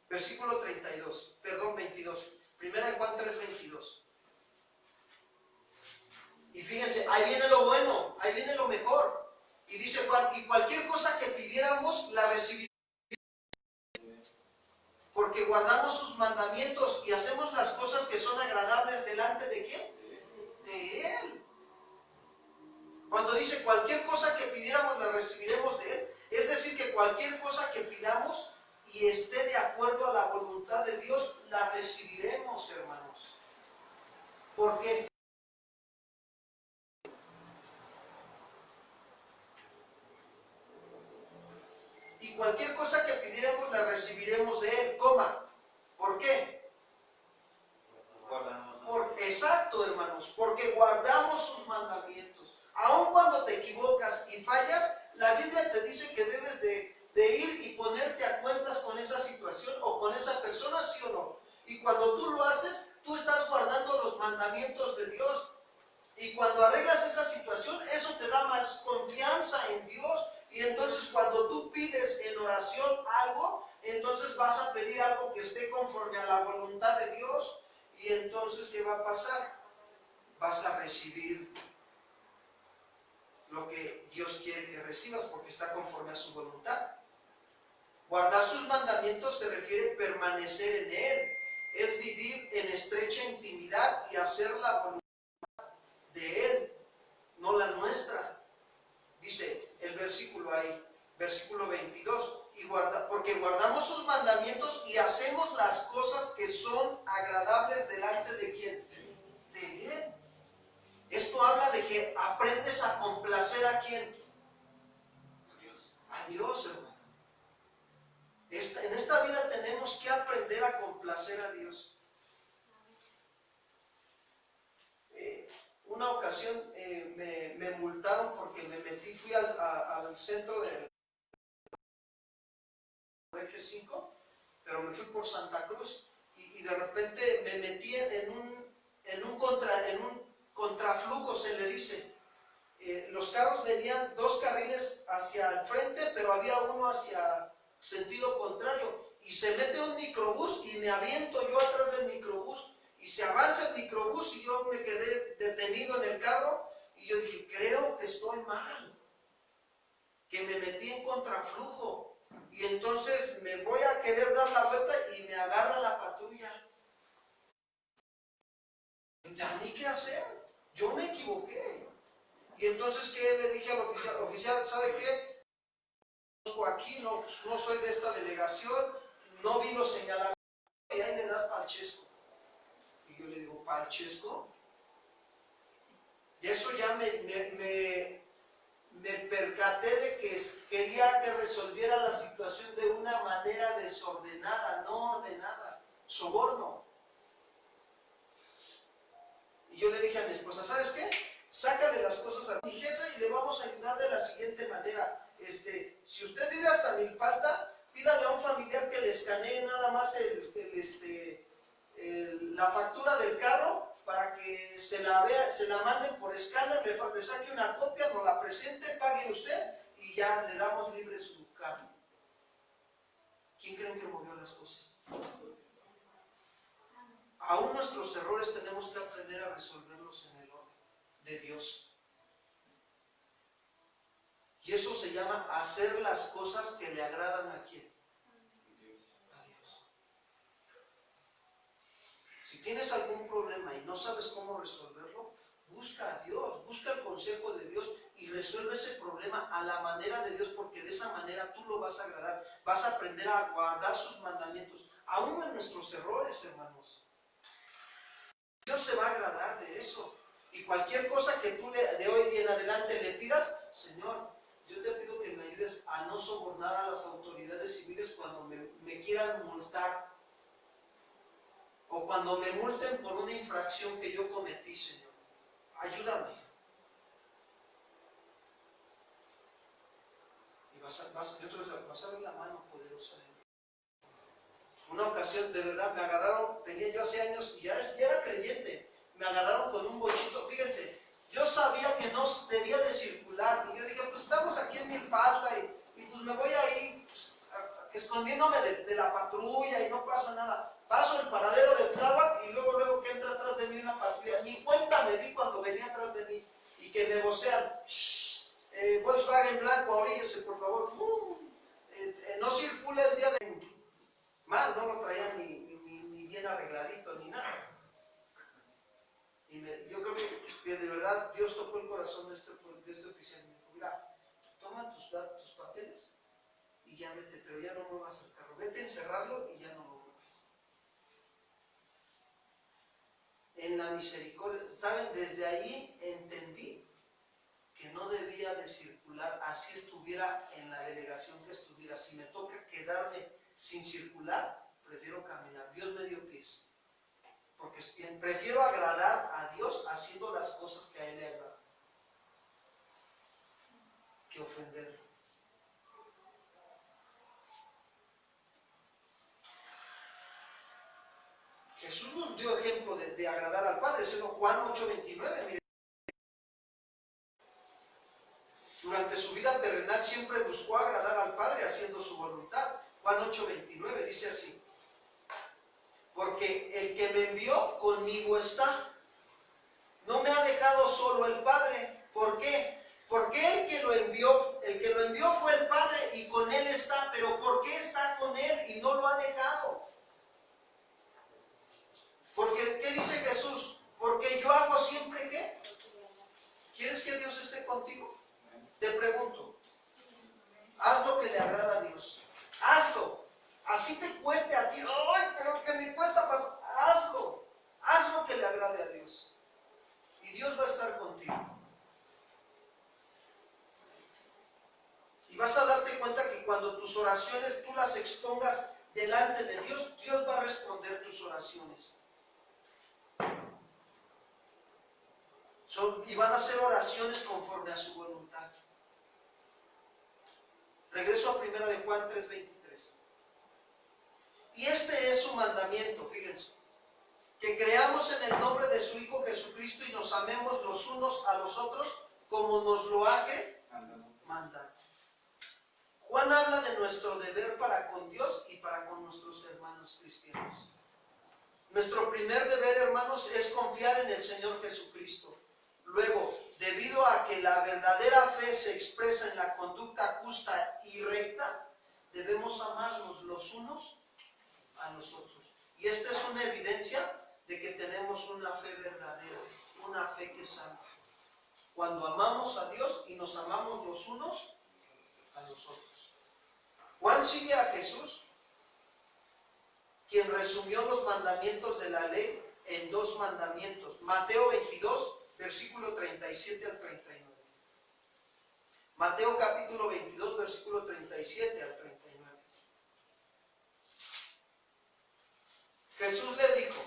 S4: Versículo 22. Primera de Juan 3:22. Y fíjense, ahí viene lo bueno, ahí viene lo mejor. Y dice Juan, y cualquier cosa que pidiéramos, la recibiremos porque guardamos sus mandamientos y hacemos las cosas que son agradables delante de ¿quién? De Él. Cuando dice cualquier cosa que pidiéramos la recibiremos de Él, es decir, que cualquier cosa que pidamos y esté de acuerdo a la voluntad de Dios, la recibiremos, hermanos. ¿Por qué? Y cualquier cosa que pidiéramos la recibiremos de Él, coma. ¿Por qué? Exacto, hermanos, porque guardamos sus mandamientos. Aun cuando te equivocas y fallas, la Biblia te dice que debes de ir y ponerte a cuentas con esa situación o con esa persona, ¿sí o no? Y cuando tú lo haces, tú estás guardando los mandamientos de Dios. Y cuando arreglas esa situación, eso te da más confianza en Dios. Y entonces cuando tú pides en oración algo, entonces vas a pedir algo que esté conforme a la voluntad de Dios. Y entonces, ¿qué va a pasar? Vas a recibir lo que Dios quiere que recibas porque está conforme a su voluntad. Guardar sus mandamientos se refiere a permanecer en Él. Es vivir en estrecha intimidad y hacer la voluntad de Él, no la nuestra. Dice el versículo ahí, versículo 22, porque guardamos sus mandamientos y hacemos las cosas que son agradables delante de ¿quién? De Él. Esto habla de que aprendes a complacer ¿a quién? A Dios, hermano. En esta vida tenemos que aprender a complacer a Dios. Una ocasión me multaron porque fui al centro del Eje 5, pero me fui por Santa Cruz y de repente me metí en un contraflujo, se le dice. Los carros venían 2 carriles hacia el frente, pero había uno hacia sentido contrario. Y se mete un microbús y me aviento yo atrás del microbús. Y se avanza el microbús y yo me quedé detenido en el carro. Y yo dije, creo que estoy mal, que me metí en contraflujo. Y entonces me voy a querer dar la vuelta y me agarra la patrulla. ¿A mí qué hacer? Yo me equivoqué. Y entonces, ¿qué le dije al oficial? Oficial, ¿sabe qué? Aquí no soy de esta delegación, no vi los señalamientos y ahí le das palchesco. Y yo le digo, ¿palchesco? Y eso ya me percaté de que quería que resolviera la situación de una manera desordenada, no ordenada, soborno. Y yo le dije a mi esposa, ¿sabes qué? Sácale las cosas a mi jefe y le vamos a ayudar de la siguiente manera. Si usted vive hasta Milpalta, pídale a un familiar que le escanee nada más la factura del carro para que se la manden por escáner, le saque una copia, nos la presente, pague usted y ya le damos libre su carro. ¿Quién creen que movió las cosas? Aún nuestros errores tenemos que aprender a resolverlos en el orden de Dios. Y eso se llama hacer las cosas que le agradan ¿a quién? A Dios. Si tienes algún problema y no sabes cómo resolverlo, busca a Dios, busca el consejo de Dios y resuelve ese problema a la manera de Dios, porque de esa manera tú lo vas a agradar, vas a aprender a guardar sus mandamientos, aún en nuestros errores, hermanos. Dios se va a agradar de eso. Y cualquier cosa que tú de hoy en adelante le pidas, Señor, yo te pido que me ayudes a no sobornar a las autoridades civiles cuando me quieran multar o cuando me multen por una infracción que yo cometí, Señor. Ayúdame. Y vas a ver la mano poderosa de Dios. Una ocasión, de verdad, me agarraron, tenía yo hace años, y ya era creyente, me agarraron con un bochito. Fíjense, yo sabía que no debía de circular, y yo dije, pues estamos aquí en Milpalta, y pues me voy ahí pues, escondiéndome de la patrulla, y no pasa nada. Paso el paradero de Tláhuac, y luego que entra atrás de mí una patrulla. Ni cuenta me di cuando venía atrás de mí, y que me vocean, Volkswagen blanco, oríllese, por favor. No circula el día de... Mal, no lo traían pero ya no muevas el carro. Vete a encerrarlo y ya no lo muevas. En la misericordia, ¿saben? Desde ahí entendí que no debía de circular, así estuviera en la delegación que estuviera. Si me toca quedarme sin circular, prefiero caminar. Dios me dio pies. Porque prefiero agradar a Dios haciendo las cosas que a Él le agradan, que ofenderlo. Jesús nos dio ejemplo de agradar al Padre, sino Juan 8:29. Mire, durante su vida terrenal siempre buscó agradar al Padre haciendo su voluntad. Juan 8:29 dice así: porque el que me envió conmigo está. No me ha dejado solo el Padre. ¿Por qué? Porque el que lo envió fue el Padre y con Él está. Pero ¿por qué está con Él y no lo ha dejado? Porque, ¿qué dice Jesús? Porque yo hago siempre ¿qué? ¿Quieres que Dios esté contigo? Te pregunto, haz lo que le agrada a Dios. Hazlo. Así te cueste a ti. ¡Ay, pero que me cuesta! Hazlo. Haz lo que le agrade a Dios. Y Dios va a estar contigo. Y vas a darte cuenta que cuando tus oraciones tú las expongas delante de Dios, Dios va a responder tus oraciones. Y van a ser oraciones conforme a su voluntad. Regreso a 1 de Juan 3:23. Y este es su mandamiento, fíjense, que creamos en el nombre de su Hijo Jesucristo y nos amemos los unos a los otros como nos lo ha mandado. Juan habla de nuestro deber para con Dios y para con nuestros hermanos cristianos. Nuestro primer deber, hermanos, es confiar en el Señor Jesucristo. Luego, debido a que la verdadera fe se expresa en la conducta justa y recta, debemos amarnos los unos a los otros. Y esta es una evidencia de que tenemos una fe verdadera, una fe que es santa. Cuando amamos a Dios y nos amamos los unos a los otros. Juan sigue a Jesús, quien resumió los mandamientos de la ley en 2 mandamientos. Mateo 22, versículo 37 al 39. Mateo capítulo 22, versículo 37 al 39. Jesús le dijo: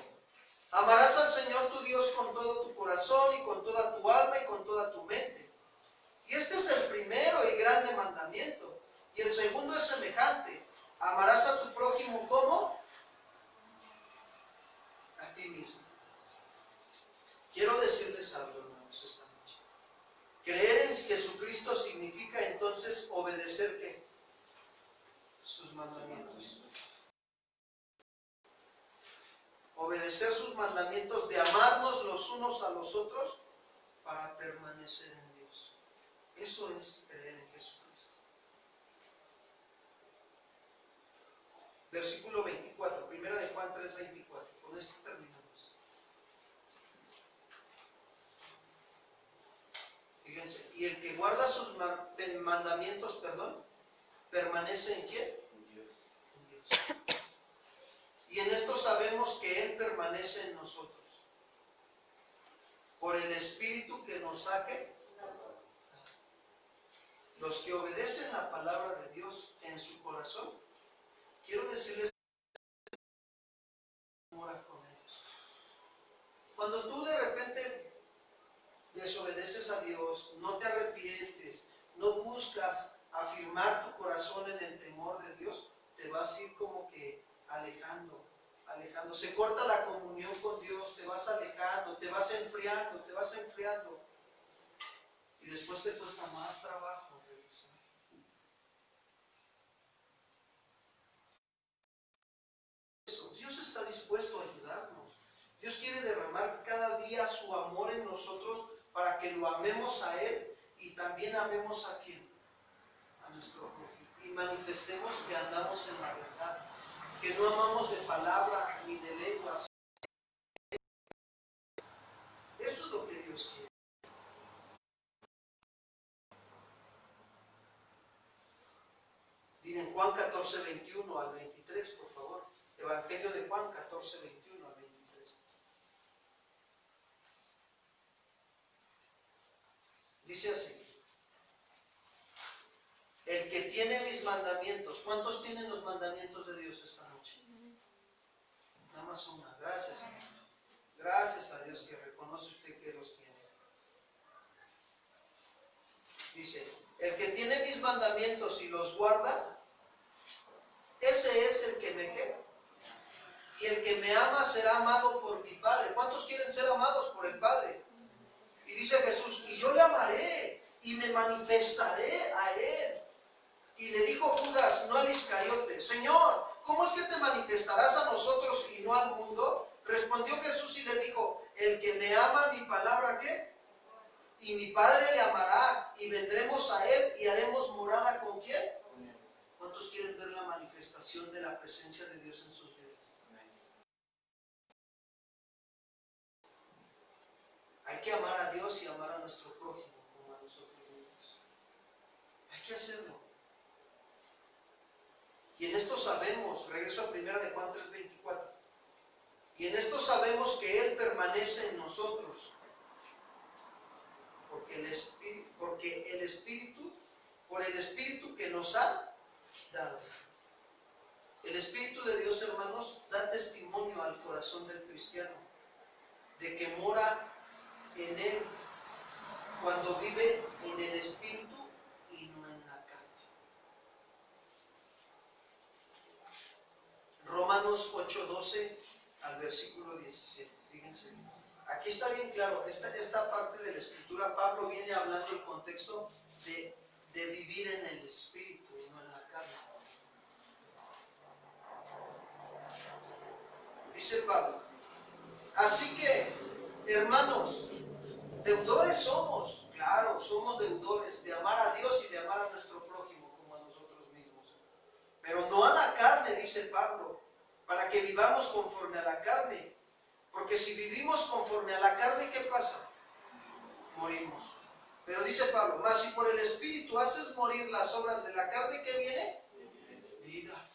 S4: amarás al Señor tu Dios con todo tu corazón y con toda tu alma y con toda tu mente. Y este es el primero y grande mandamiento. Y el segundo es semejante: amarás a tu prójimo como a ti mismo. Quiero decirles algo, hermanos, esta noche. Creer en Jesucristo significa entonces obedecer ¿qué? Sus mandamientos. Obedecer sus mandamientos de amarnos los unos a los otros para permanecer en Dios. Eso es creer en Jesucristo. Versículo 24, 1 de Juan 3:24. Con esto terminamos. Fíjense, y el que guarda sus mandamientos, ¿permanece en quién? En Dios. En Dios. Y en esto sabemos que Él permanece en nosotros, por el Espíritu que nos saque. Los que obedecen la palabra de Dios en su corazón, quiero decirles mora con ellos. Cuando tú de repente desobedeces a Dios, no te arrepientes, no buscas afirmar tu corazón en el temor de Dios, te vas a ir como que alejando. Se corta la comunión con Dios, te vas alejando, te vas enfriando. Y después te cuesta más trabajo regresar. Dios está dispuesto a ayudarnos. Dios quiere derramar cada día su amor en nosotros para que lo amemos a Él y también amemos a ¿quién? A nuestro prójimo. Y manifestemos que andamos en la verdad, que no amamos de palabra ni de lenguas. Eso es lo que Dios quiere. Miren, Juan 14. 14, 21 al 23, por favor. Evangelio de Juan 14, 21 al 23. Dice así. El que tiene mis mandamientos. ¿Cuántos tienen los mandamientos de Dios esta noche? Nada más una. Gracias, Señor. Gracias a Dios que reconoce usted que los tiene. Dice, el que tiene mis mandamientos y los guarda, ese es el que me queda. Y el que me ama será amado por mi Padre. ¿Cuántos quieren ser amados por el Padre? Y dice Jesús, y yo le amaré y me manifestaré a él. Y le dijo Judas, no al Iscariote, Señor, ¿cómo es que te manifestarás a nosotros y no al mundo? Respondió Jesús y le dijo, el que me ama, mi palabra, ¿qué? Y mi Padre le amará, y vendremos a él y haremos morada ¿con quién? ¿Cuántos quieren ver la manifestación de la presencia de Dios en sus vidas? Hay que amar a Dios y amar a nuestro prójimo como a nosotros mismos. Hay que hacerlo. Y en esto sabemos, regreso a 1 de Juan 3:24, y en esto sabemos que Él permanece en nosotros, por el Espíritu que nos ha dado. El Espíritu de Dios, hermanos, da testimonio al corazón del cristiano de que mora en Él cuando vive en el Espíritu y no en la carne. Romanos 8:12 al versículo 17. Fíjense, aquí está bien claro, esta parte de la Escritura, Pablo viene hablando el contexto de vivir en el Espíritu y no en la carne. Dice Pablo, así que, hermanos, deudores somos, claro, somos deudores de amar a Dios y de amar a nuestro prójimo como a nosotros mismos. Pero no a la carne, dice Pablo, para que vivamos conforme a la carne. Porque si vivimos conforme a la carne, ¿qué pasa? Morimos. Pero dice Pablo, mas si por el Espíritu haces morir las obras de la carne, ¿qué viene? Vida.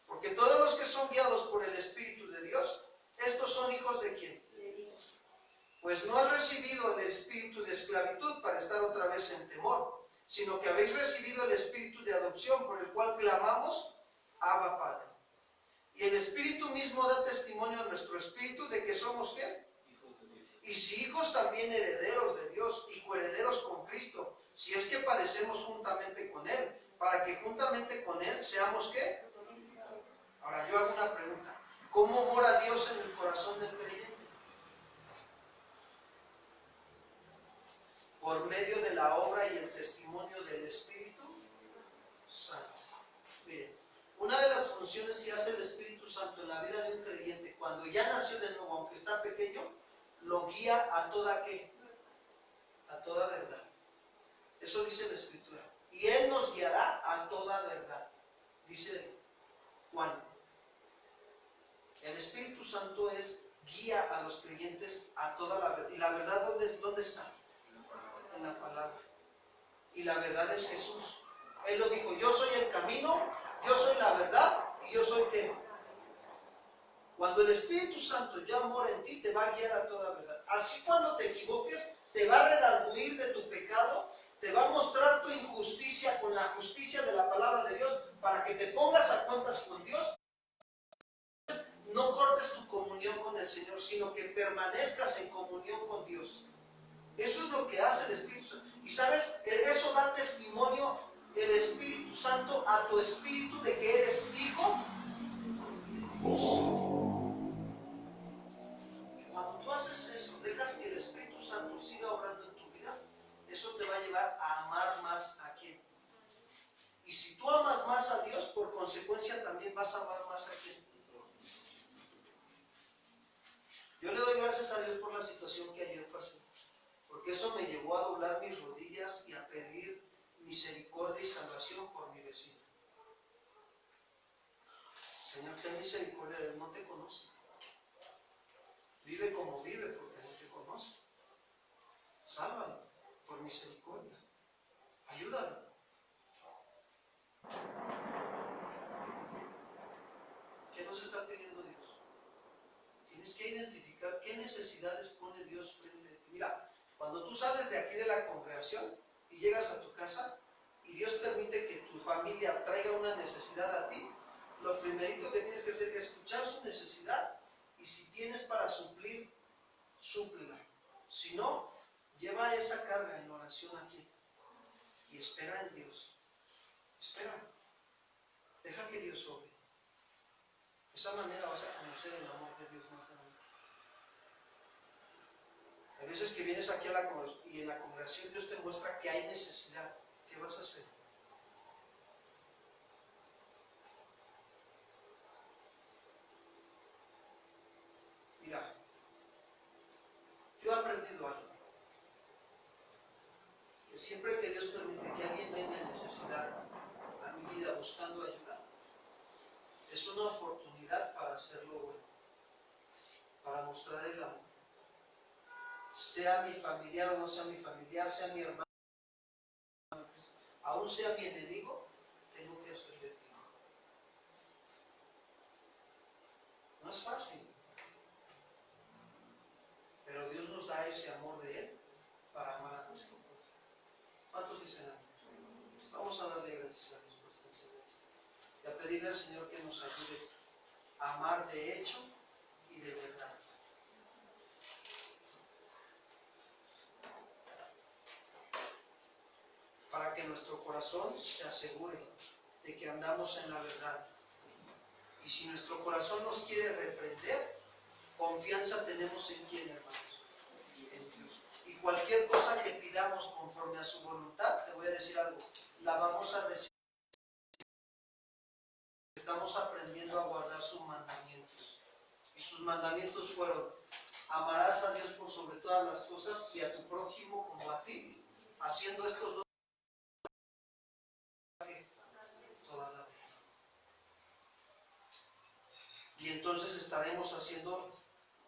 S4: Porque todos los que son guiados por el Espíritu de Dios, estos son hijos de ¿quién? Pues no has recibido el espíritu de esclavitud para estar otra vez en temor, sino que habéis recibido el espíritu de adopción por el cual clamamos, Abba Padre. Y el Espíritu mismo da testimonio a nuestro espíritu de que somos ¿qué? Hijos de Dios. Y si hijos, también herederos de Dios y coherederos con Cristo, si es que padecemos juntamente con Él, para que juntamente con Él seamos ¿qué? Ahora yo hago una pregunta. ¿Cómo mora Dios en el corazón del creyente? Por medio de la obra y el testimonio del Espíritu Santo. Miren, una de las funciones que hace el Espíritu Santo en la vida de un creyente, cuando ya nació de nuevo, aunque está pequeño, lo guía a toda ¿qué? A toda verdad. Eso dice la Escritura. Y Él nos guiará a toda verdad. Dice Juan. El Espíritu Santo es guía a los creyentes a toda la verdad. ¿Y la verdad dónde está? En la palabra. Y la verdad es Jesús. Él lo dijo, yo soy el camino, yo soy la verdad y yo soy ¿qué? Cuando el Espíritu Santo ya mora en ti, te va a guiar a toda verdad. Así cuando te equivoques, te va a redarguir de tu pecado, te va a mostrar tu injusticia con la justicia de la palabra de Dios para que te pongas a cuentas con Dios. No cortes tu comunión con el Señor, sino que permanezcas en comunión con Dios. Eso es lo que hace el Espíritu Santo. Y sabes, eso da testimonio el Espíritu Santo a tu espíritu de que eres hijo de Dios. Y cuando tú haces eso, dejas que el Espíritu Santo siga obrando en tu vida, eso te va a llevar a amar más a quién. Y si tú amas más a Dios, por consecuencia también vas a amar más a quién. Yo le doy gracias a Dios por la situación que ayer pasé, porque eso me llevó a doblar mis rodillas y a pedir misericordia y salvación por mi vecino. Señor, ten misericordia de él, no te conoce. Vive como vive porque no te conoce. Sálvalo por misericordia. Ayúdalo. Tienes que identificar qué necesidades pone Dios frente a ti. Mira, cuando tú sales de aquí de la congregación y llegas a tu casa y Dios permite que tu familia traiga una necesidad a ti, lo primerito que tienes que hacer es escuchar su necesidad y si tienes para suplir, súplela. Si no, lleva esa carga en oración aquí y espera en Dios. Espera. Deja que Dios obre. De esa manera vas a conocer el amor de Dios más grande. Hay veces que vienes aquí y en la congregación Dios te muestra que hay necesidad. ¿Qué vas a hacer? Mira, yo he aprendido algo. Que siempre que Dios permite que alguien venga en necesidad a mi vida buscando ayuda, es una oportunidad para hacerlo bueno, para mostrar el amor. Sea mi familiar o no sea mi familiar, sea mi hermano, aún sea mi enemigo, tengo que hacerle bien. No es fácil, pero Dios nos da ese amor de Él para amar a nuestro pueblo. ¿Cuántos dicen amén? Vamos a darle gracias a Dios por esta enseñanza y a pedirle al Señor que nos ayude a amar de hecho y de verdad. Para que nuestro corazón se asegure de que andamos en la verdad. Y si nuestro corazón nos quiere reprender, confianza tenemos en quién, hermanos, en Dios. Y cualquier cosa que pidamos conforme a su voluntad, te voy a decir algo, la vamos a recibir. Estamos aprendiendo a guardar sus mandamientos. Y sus mandamientos fueron: amarás a Dios por sobre todas las cosas y a tu prójimo como a ti. Haciendo estos dos toda la vida. Y entonces estaremos haciendo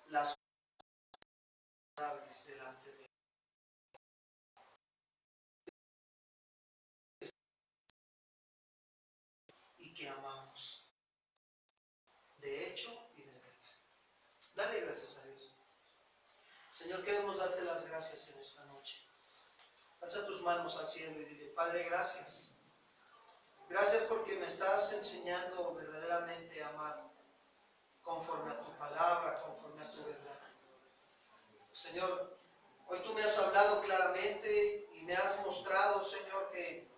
S4: las cosas agradables delante de Él. Y que amamos de hecho y de verdad. Dale gracias a Dios. Señor, queremos darte las gracias en esta noche. Alza tus manos al cielo y dile: Padre, gracias. Gracias porque me estás enseñando verdaderamente a amar conforme a tu palabra, conforme a tu verdad. Señor, hoy tú me has hablado claramente y me has mostrado, Señor, que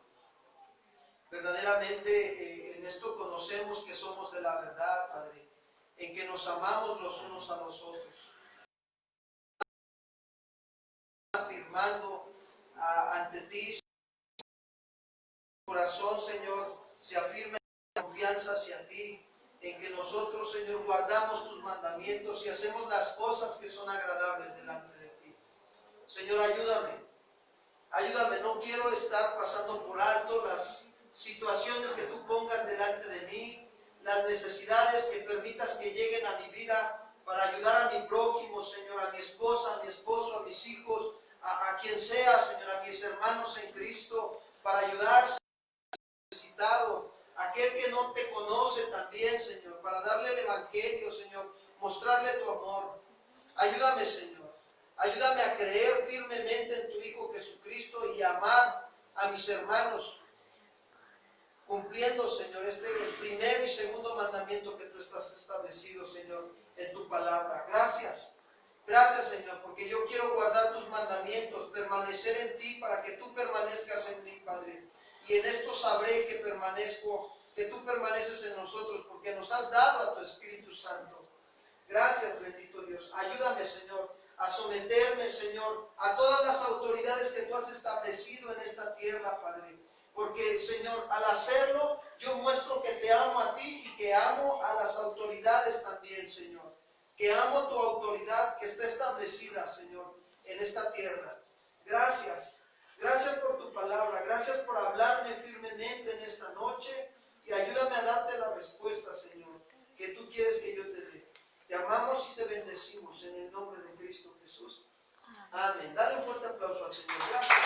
S4: verdaderamente en esto conocemos que somos de la verdad, Padre, en que nos amamos los unos a los otros. Afirmando ante ti, corazón, Señor, se afirma en confianza hacia ti, en que nosotros, Señor, guardamos tus mandamientos y hacemos las cosas que son agradables delante de ti. Señor, ayúdame, no quiero estar pasando por alto las situaciones que tú pongas delante de mí, las necesidades que permitas que lleguen a mi vida para ayudar a mi prójimo, Señor, a mi esposa, a mi esposo, a mis hijos, a quien sea, Señor, a mis hermanos en Cristo, para ayudar necesitado, aquel que no te conoce también, Señor, para darle el evangelio, Señor, mostrarle tu amor. Ayúdame, Señor, ayúdame a creer firmemente en tu Hijo Jesucristo y amar a mis hermanos, cumpliendo, Señor, este primero y segundo mandamiento que tú estás establecido, Señor, en tu palabra. Gracias, Señor, porque yo quiero guardar tus mandamientos, permanecer en ti para que tú permanezcas en mí, Padre. Y en esto sabré que tú permaneces en nosotros, porque nos has dado a tu Espíritu Santo. Gracias, bendito Dios. Ayúdame, Señor, a someterme, Señor, a todas las autoridades que tú has establecido en esta tierra, Padre. Porque, Señor, al hacerlo, yo muestro que te amo a ti y que amo a las autoridades también, Señor. Que amo tu autoridad que está establecida, Señor, en esta tierra. Gracias. Gracias por tu palabra, gracias por hablarme firmemente en esta noche y ayúdame a darte la respuesta, Señor, que tú quieres que yo te dé. Te amamos y te bendecimos en el nombre de Cristo Jesús. Amén. Dale un fuerte aplauso al Señor. Gracias.